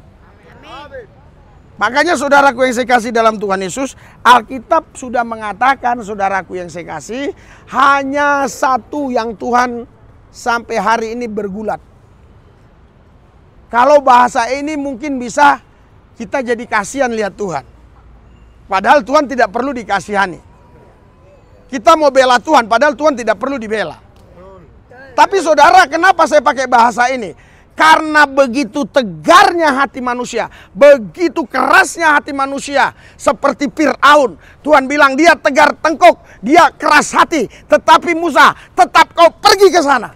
Makanya saudaraku yang saya kasih dalam Tuhan Yesus, Alkitab sudah mengatakan, saudaraku yang saya kasih, hanya satu yang Tuhan sampai hari ini bergulat. Kalau bahasa ini mungkin bisa kita jadi kasihan lihat Tuhan. Padahal Tuhan tidak perlu dikasihani. Kita mau bela Tuhan, padahal Tuhan tidak perlu dibela. Tapi saudara, kenapa saya pakai bahasa ini? Karena begitu tegarnya hati manusia, begitu kerasnya hati manusia, seperti Fir'aun. Tuhan bilang dia tegar tengkuk, dia keras hati. Tetapi Musa, tetap kau pergi ke sana.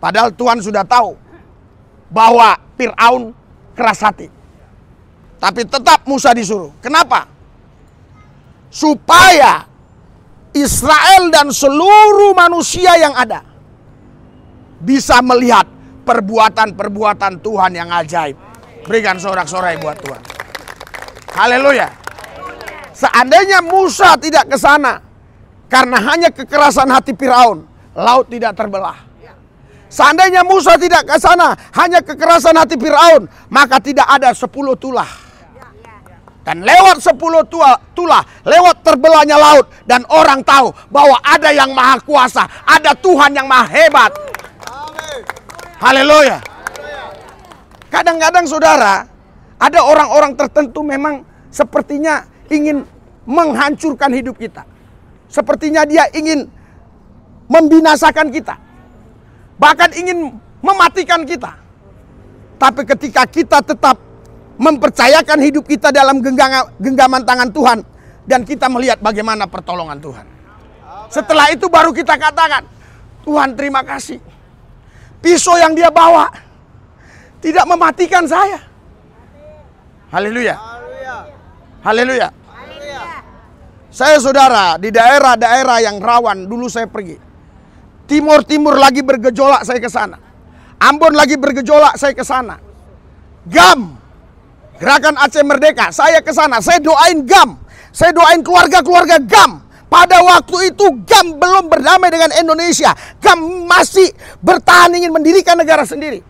Padahal Tuhan sudah tahu bahwa Fir'aun keras hati. Tapi tetap Musa disuruh. Kenapa? Supaya Israel dan seluruh manusia yang ada bisa melihat perbuatan-perbuatan Tuhan yang ajaib. Berikan sorak-sorai buat Tuhan. Haleluya. Seandainya Musa tidak ke sana karena hanya kekerasan hati Firaun, laut tidak terbelah. Seandainya Musa tidak ke sana hanya kekerasan hati Firaun, maka tidak ada 10 tulah. Dan lewat 10 tulah, lewat terbelahnya laut, dan orang tahu bahwa ada yang maha kuasa, ada Tuhan yang maha hebat. Haleluya. Kadang-kadang saudara, ada orang-orang tertentu memang sepertinya ingin menghancurkan hidup kita. Sepertinya dia ingin membinasakan kita. Bahkan ingin mematikan kita. Tapi ketika kita tetap mempercayakan hidup kita dalam genggaman tangan Tuhan, dan kita melihat bagaimana pertolongan Tuhan. Setelah itu baru kita katakan, Tuhan terima kasih. Pisau yang dia bawa tidak mematikan saya. Haleluya. Haleluya. Saya saudara, di daerah-daerah yang rawan dulu saya pergi. Timur-timur lagi bergejolak, saya ke sana. Ambon lagi bergejolak, saya ke sana. GAM, Gerakan Aceh Merdeka, saya ke sana. Saya doain GAM. Saya doain keluarga-keluarga GAM. Pada waktu itu GAM belum berdamai dengan Indonesia. GAM masih bertahan ingin mendirikan negara sendiri.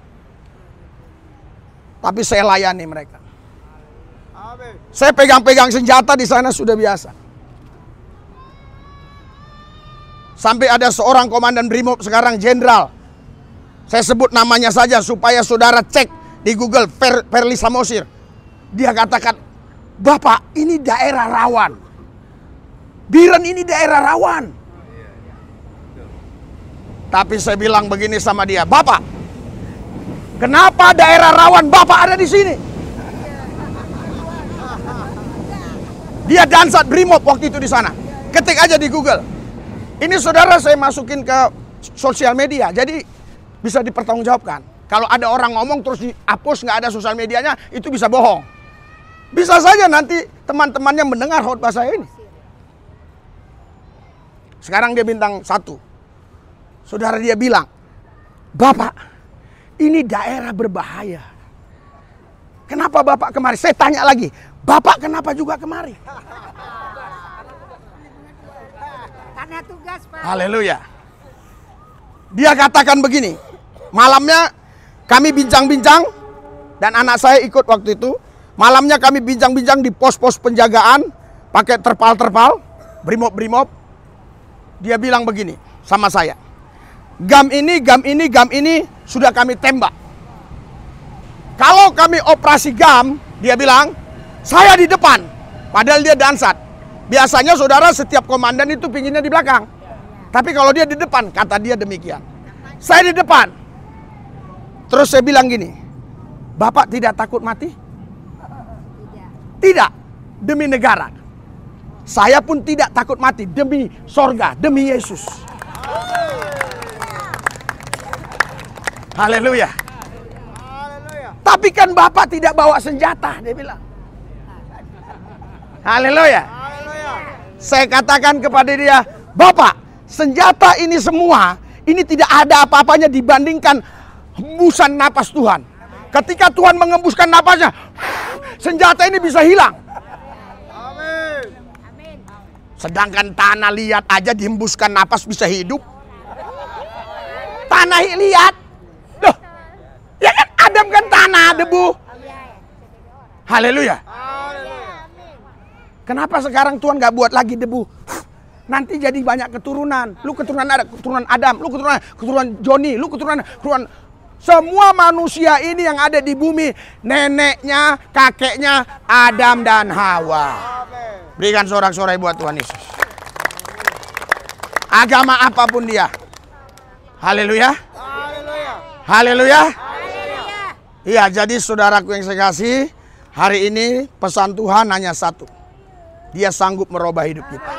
Tapi saya layani mereka. Saya pegang-pegang senjata di sana sudah biasa. Sampai ada seorang komandan Brimob sekarang jenderal. Saya sebut namanya saja supaya saudara cek di Google, Perli Samosir. Dia katakan, Bapak ini daerah rawan. Biren ini daerah rawan. Tapi saya bilang begini sama dia, Bapak, kenapa daerah rawan Bapak ada di sini? Dia Dansat Brimob waktu itu di sana. Ketik aja di Google. Ini saudara saya masukin ke sosial media, jadi bisa dipertanggungjawabkan. Kalau ada orang ngomong terus dihapus nggak ada sosial medianya, itu bisa bohong. Bisa saja nanti teman-temannya mendengar khotbah saya ini. Sekarang dia bintang 1. Saudara dia bilang, Bapak, ini daerah berbahaya. Kenapa Bapak kemari? Saya tanya lagi, Bapak kenapa juga kemari? Karena tugas, Pak. Haleluya. Dia katakan begini, malamnya kami bincang-bincang, dan anak saya ikut waktu itu. Malamnya kami bincang-bincang di pos-pos penjagaan, pakai terpal-terpal, Brimob-Brimob. Dia bilang begini sama saya, GAM ini sudah kami tembak. Kalau kami operasi GAM, dia bilang, saya di depan. Padahal dia Dansat. Biasanya saudara setiap komandan itu pinginnya di belakang. Tapi kalau dia di depan, kata dia demikian. Saya di depan. Terus saya bilang gini, Bapak tidak takut mati? Tidak, demi negara. Saya pun tidak takut mati, demi sorga, demi Yesus. Haleluya. Tapi kan Bapak tidak bawa senjata, dia bilang. Haleluya. Saya katakan kepada dia, Bapak, senjata ini semua, ini tidak ada apa-apanya dibandingkan hembusan napas Tuhan. Ketika Tuhan mengembuskan napasnya, senjata ini bisa hilang. Sedangkan tanah liat aja dihembuskan napas bisa hidup. Tanah liat. Loh, ya kan Adam kan tanah, debu. Haleluya. Kenapa sekarang Tuhan gak buat lagi debu? Nanti jadi banyak keturunan. Lu keturunan ada, keturunan Adam, lu keturunan Joni, lu keturunan semua manusia ini yang ada di bumi, neneknya, kakeknya Adam dan Hawa. Berikan sorak-sorai buat Tuhan Yesus. Agama apapun dia. Haleluya. Haleluya. Iya, jadi saudaraku yang saya kasih, hari ini pesan Tuhan hanya satu. Dia sanggup merubah hidup kita.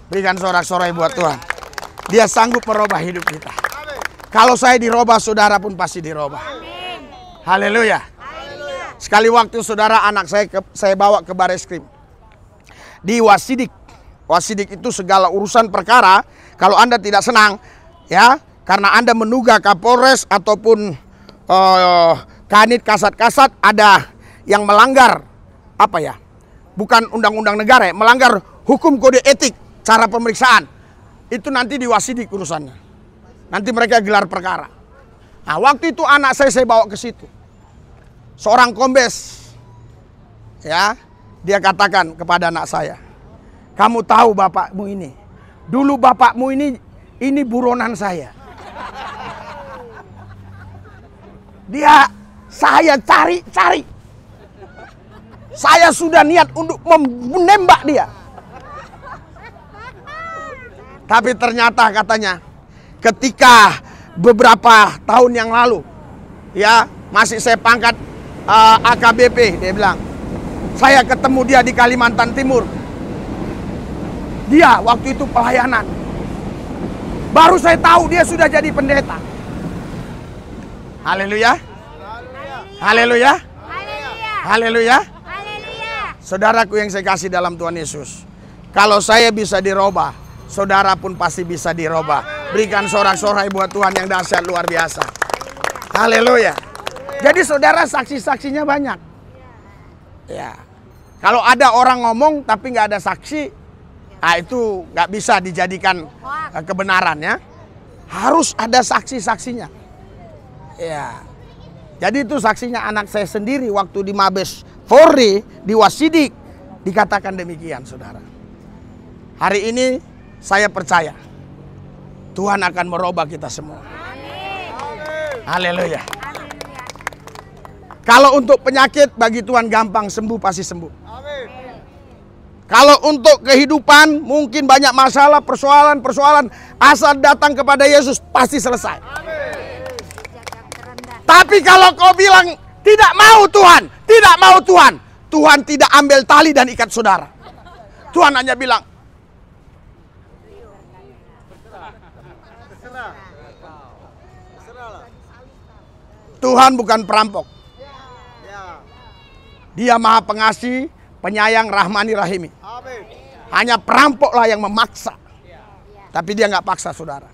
Berikan sorak-sorai buat Tuhan. Dia sanggup merubah hidup kita. Kalau saya dirubah, saudara pun pasti dirubah. Haleluya. Sekali waktu saudara, anak saya bawa ke Bareskrim. Di Wasidik. Wasidik itu segala urusan perkara. Kalau Anda tidak senang, ya, karena Anda menduga Kapolres ataupun Kanit Kasat-Kasat ada yang melanggar apa ya? Bukan undang-undang negara, ya, melanggar hukum kode etik cara pemeriksaan. Itu nanti di Wasidik urusannya. Nanti mereka gelar perkara. Nah, waktu itu anak saya bawa ke situ. Seorang kombes, ya, dia katakan kepada anak saya, kamu tahu bapakmu ini, dulu bapakmu ini buronan saya. Saya cari. Saya sudah niat untuk menembak dia. Tapi ternyata katanya, ketika beberapa tahun yang lalu, ya, masih saya pangkat AKBP, dia bilang, saya ketemu dia di Kalimantan Timur. Dia waktu itu pelayanan. Baru saya tahu dia sudah jadi pendeta. Haleluya. Haleluya. Haleluya. Saudaraku yang saya kasih dalam Tuhan Yesus, kalau saya bisa dirubah, saudara pun pasti bisa dirubah. Berikan sorak-sorai buat Tuhan yang dahsyat luar biasa. Haleluya. Jadi saudara, saksi-saksinya banyak. Ya. Kalau ada orang ngomong tapi nggak ada saksi, nah itu nggak bisa dijadikan kebenaran, ya. Harus ada saksi-saksinya. Ya. Jadi itu saksinya anak saya sendiri waktu di Mabes Polri, di Wasidik, dikatakan demikian, saudara. Hari ini saya percaya Tuhan akan merubah kita semua. Haleluya. Kalau untuk penyakit, bagi Tuhan gampang, sembuh pasti sembuh. Kalau untuk kehidupan, mungkin banyak masalah, persoalan, asal datang kepada Yesus pasti selesai. Tapi kalau kau bilang tidak mau Tuhan, tidak mau Tuhan, Tuhan tidak ambil tali dan ikat saudara. Tuhan hanya bilang, Tuhan bukan perampok. Dia Maha Pengasih, Penyayang, Rahmani, Rahimi. Hanya perampoklah yang memaksa. Tapi dia nggak paksa saudara.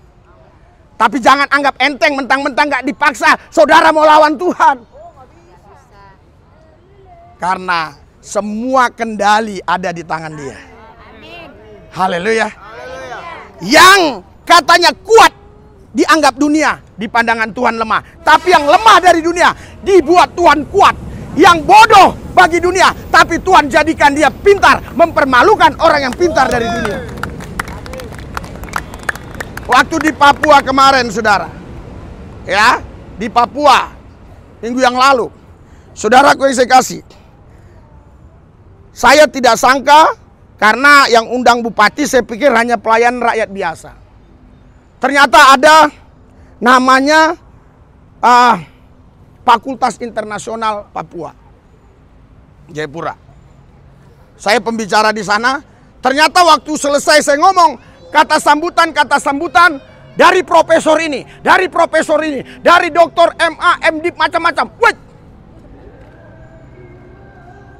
Tapi jangan anggap enteng, mentang-mentang nggak dipaksa, saudara mau lawan Tuhan. Karena semua kendali ada di tangan dia. Haleluya. Yang katanya kuat dianggap dunia, di pandangan Tuhan lemah. Tapi yang lemah dari dunia dibuat Tuhan kuat. Yang bodoh bagi dunia, tapi Tuhan jadikan dia pintar, mempermalukan orang yang pintar dari dunia. Waktu di Papua kemarin, saudara, ya, di Papua minggu yang lalu. Saudaraku yang saya kasih, saya tidak sangka karena yang undang bupati saya pikir hanya pelayan rakyat biasa. Ternyata ada namanya Fakultas Internasional Papua, Jayapura. Saya pembicara di sana. Ternyata waktu selesai saya ngomong, kata sambutan dari profesor ini, dari doktor MA, MD, macam-macam. Wait.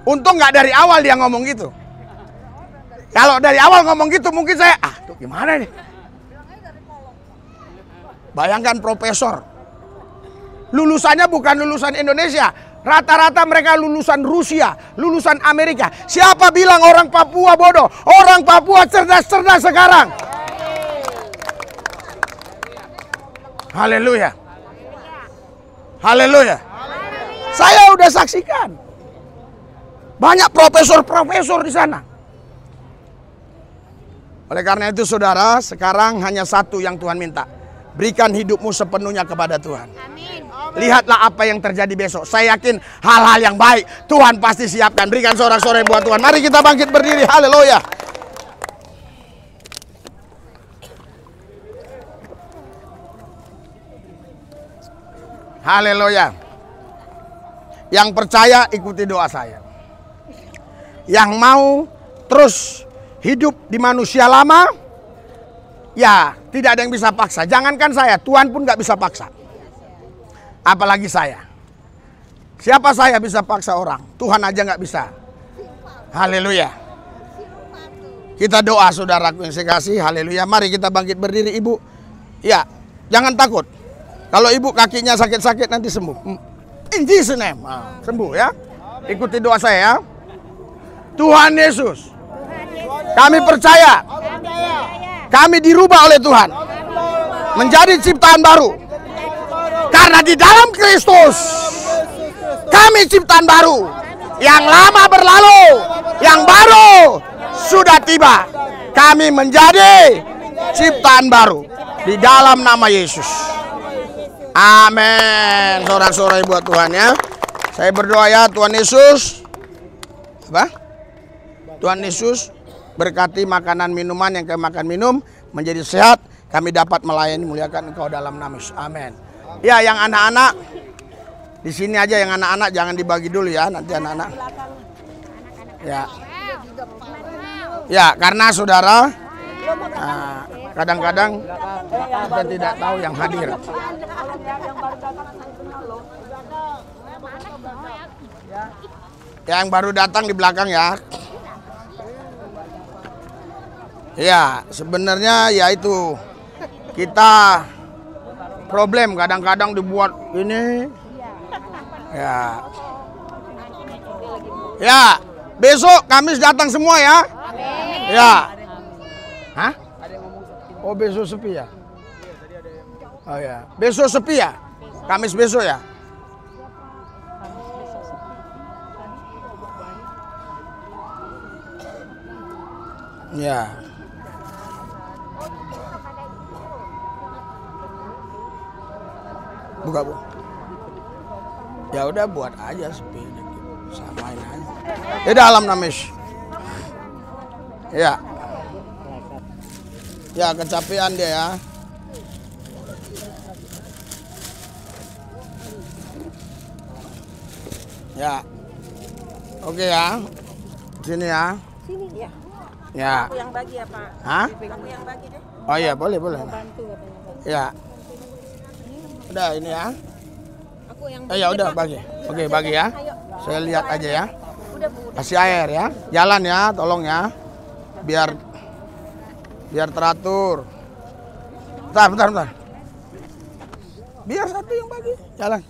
Untung nggak dari awal dia ngomong gitu. Kalau dari awal ngomong gitu mungkin saya, tuh gimana nih? Bayangkan profesor. Lulusannya bukan lulusan Indonesia. Rata-rata mereka lulusan Rusia, lulusan Amerika. Siapa bilang orang Papua bodoh? Orang Papua cerdas-cerdas sekarang. Haleluya. Haleluya. Saya udah saksikan. Banyak profesor-profesor di sana. Oleh karena itu saudara, sekarang hanya satu yang Tuhan minta. Berikan hidupmu sepenuhnya kepada Tuhan. Amin. Lihatlah apa yang terjadi besok. Saya yakin hal-hal yang baik Tuhan pasti siapkan. Berikan sorak-sorai buat Tuhan. Mari kita bangkit berdiri. Haleluya. Haleluya. Yang percaya ikuti doa saya. Yang mau terus hidup di manusia lama, ya tidak ada yang bisa paksa. Jangankan saya, Tuhan pun gak bisa paksa. Apalagi saya. Siapa saya bisa paksa orang? Tuhan aja gak bisa. Haleluya. Kita doa saudaraku yang saya kasih. Haleluya. Mari kita bangkit berdiri ibu. Ya, jangan takut. Kalau ibu kakinya sakit-sakit nanti sembuh. In Jesus name. Sembuh ya. Ikuti doa saya ya. Tuhan Yesus, kami percaya kami dirubah oleh Tuhan menjadi ciptaan baru. Karena di dalam Kristus kami ciptaan baru. Yang lama berlalu, yang baru sudah tiba. Kami menjadi ciptaan baru di dalam nama Yesus. Amin. Sorak-sorai buat Tuhan ya. Saya berdoa ya Tuhan Yesus. Apa? Tuhan Yesus berkati makanan minuman yang kami makan minum menjadi sehat. Kami dapat melayani muliakan Engkau dalam nama Yesus. Amin. Ya yang anak-anak di sini aja, yang anak-anak jangan dibagi dulu ya nanti anak-anak. Ya. Ya karena saudara kadang-kadang kita tidak tahu yang hadir. Yang baru datang di belakang ya. Ya, sebenarnya yaitu kita problem kadang-kadang dibuat ini. Ya. Ya, besok Kamis datang semua ya. Ya. Hah? Oh, besok sepi ya? Oh ya, besok sepi ya? Kamis besok ya? Ya. Buka bu. Ya udah buat aja sepi, samain aja. Di dalam nama Yesus. Ya. Ya kecapean dia ya. Ya. Oke ya. Sini ya. Sini ya. Ya. Aku yang bagi ya Pak. Hah? Aku yang bagi deh. Oh iya boleh boleh. Bantu katanya. Ya. Udah ini ya. Aku yang Ya udah bagi. Oke bagi ya. Ayo. Saya lihat aja ya. Udah Bu. Kasih air ya. Jalan ya, tolong ya. Biar teratur. Bentar. Biar satu yang bagi. Jalan.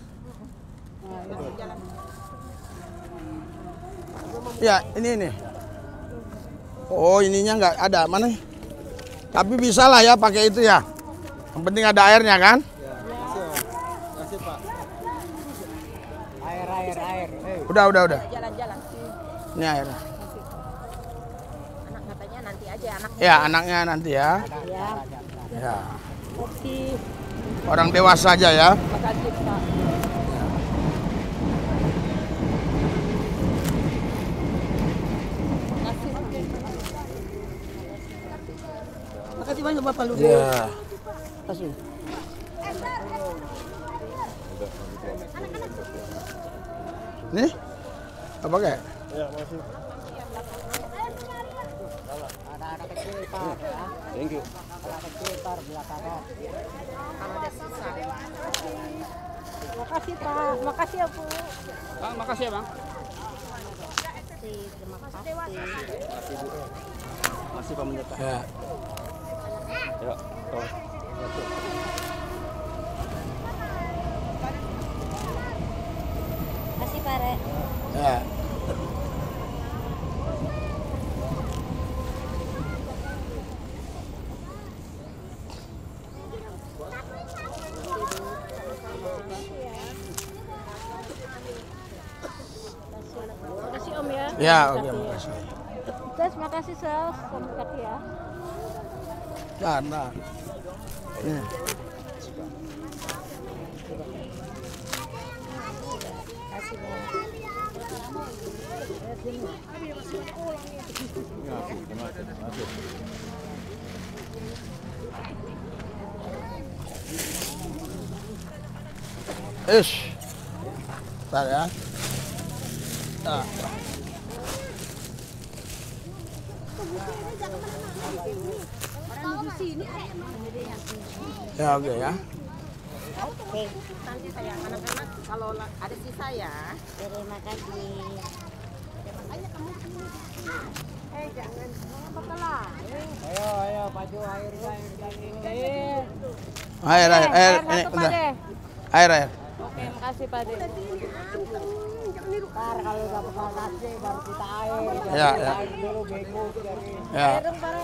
Ya, ini. Oh, ininya nggak ada. Mana? Tapi bisa lah ya pakai itu ya. Yang penting ada airnya kan? Kasih Pak. Air. Udah. Jalan-jalan. Ini airnya. Anak katanya nanti aja anaknya. Ya, anaknya nanti ya. Ya. Ya. Oke. Orang dewasa aja ya. Makasih Pak. Bapak lu. Ya. Kasih. Nih? Apa kayak? Ya, makasih. Anak-anak kecil Pak ya. Thank you. Anak kecil Pak belakangan. Kalau ada sisa. Makasih Pak, makasih ya Bu. Bang, makasih ya, Bang. Terima kasih. Makasih, Bu. Makasih Pak Pendeta. Ya. Ya. Oh. Makasih Pak Re. Ya. Makasih Om ya. Ya, oke, makasih. Terus makasih Sel, selamat kaki ya. Nah. Nih. Makasih Bang. Ish. Bentar ya. Nah. Ya, oke ya. Oke. Nanti saya anak-anak kalau ada sisa ya. Terima kasih. Jangan apa-apa lah. Ayo maju airnya ini. Air. Ini bentar. Air. Oke, makasih Pak De. Ntar kalau udah bekal nasi baru kita air. Ya. Air dulu bego dari. Ya. Bentar.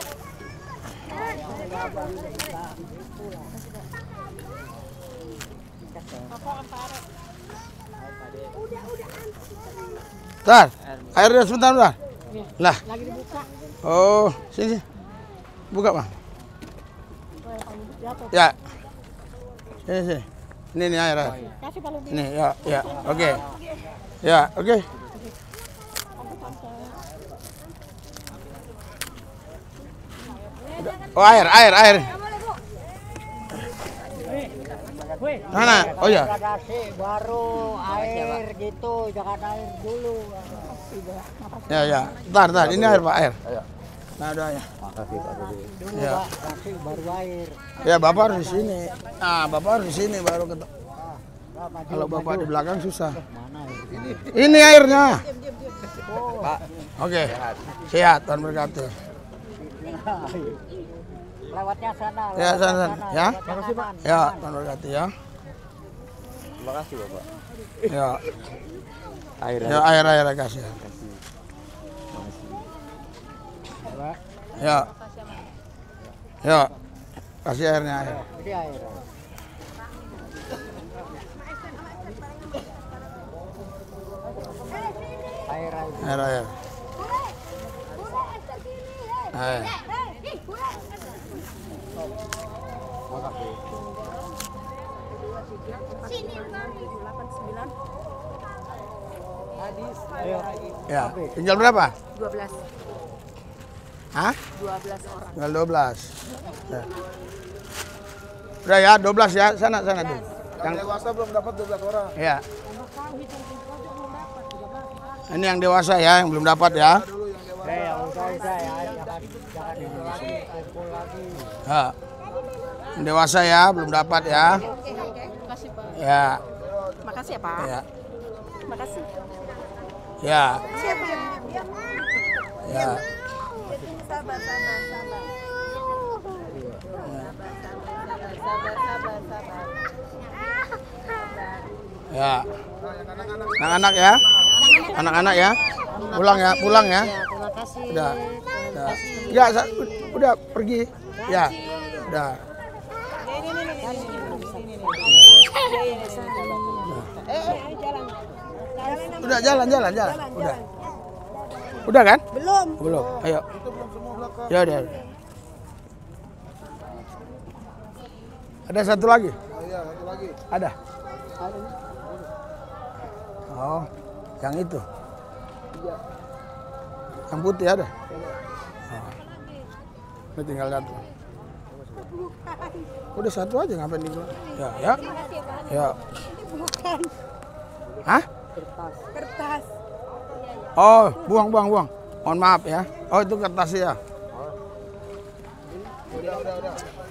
Airnya sebentar, bentar. Lah. Lagi dibuka. Oh, sini. Buka, Bang. Ya. Sini. Ini air. Kasih kalau Ini, ya. Oke. Ya, oke. Oh, air. Mana? Oh ya. Gradasi baru air gitu, jangan air dulu. Ya. Bentar. Ini air, Pak, air. Nah, ada ya. Makasih Pak Budi. Dulu Ya. Pak, kasih baru air. Ya, Bapak harus di sini. Nah, Bapak harus di sini baru ketemu. Nah, maju, Kalau Bapak maju. di belakang susah. Mana air? Ini airnya. Pak, Oke. Sehat, Tuhan berkati. Lewatnya sana. Ya, lewatnya sana. Ya. Makasih Pak. Ya, Tuhan berkati ya. terima kasih Bapak. Ya. Air. Ya, air kasih. Ya. Ya. Kasih airnya. Air. Ini air. Air. Air. Air. Ayo. Ya. Tinggal berapa? 12. Hah? 12 orang. Tinggal 12. Ya. Udah ya, 12 ya. Sana dulu. Yang Dewasa belum dapat 12 orang. ya. Ini yang dewasa ya, yang belum dapat ya. Ya udah ya. Jangan itu lagi, kumpul lagi. Ya. Yang dewasa ya, belum dapat ya. Makasih Pak. Ya. Makasih ya Pak. Ya. Makasih. Ya. Siapa yang Ya. sabar. Ya. Anak-anak ya. Anak-anak ya. Pulang ya. Terima kasih. Udah. Ya, udah pergi. Ya. Udah. Udah jalan. Udah. Udah kan? Belum. Ayo. Ya udah. Ada satu lagi? Iya, satu lagi. Ada. Oh, yang itu. Yang putih ada. Oh. Ini tinggal lihat. Udah satu aja ngapain nih? Ya, ya. Ya. Bukan Hah? kertas. Oh, buang. Mohon maaf ya. Oh, itu kertas ya. Udah.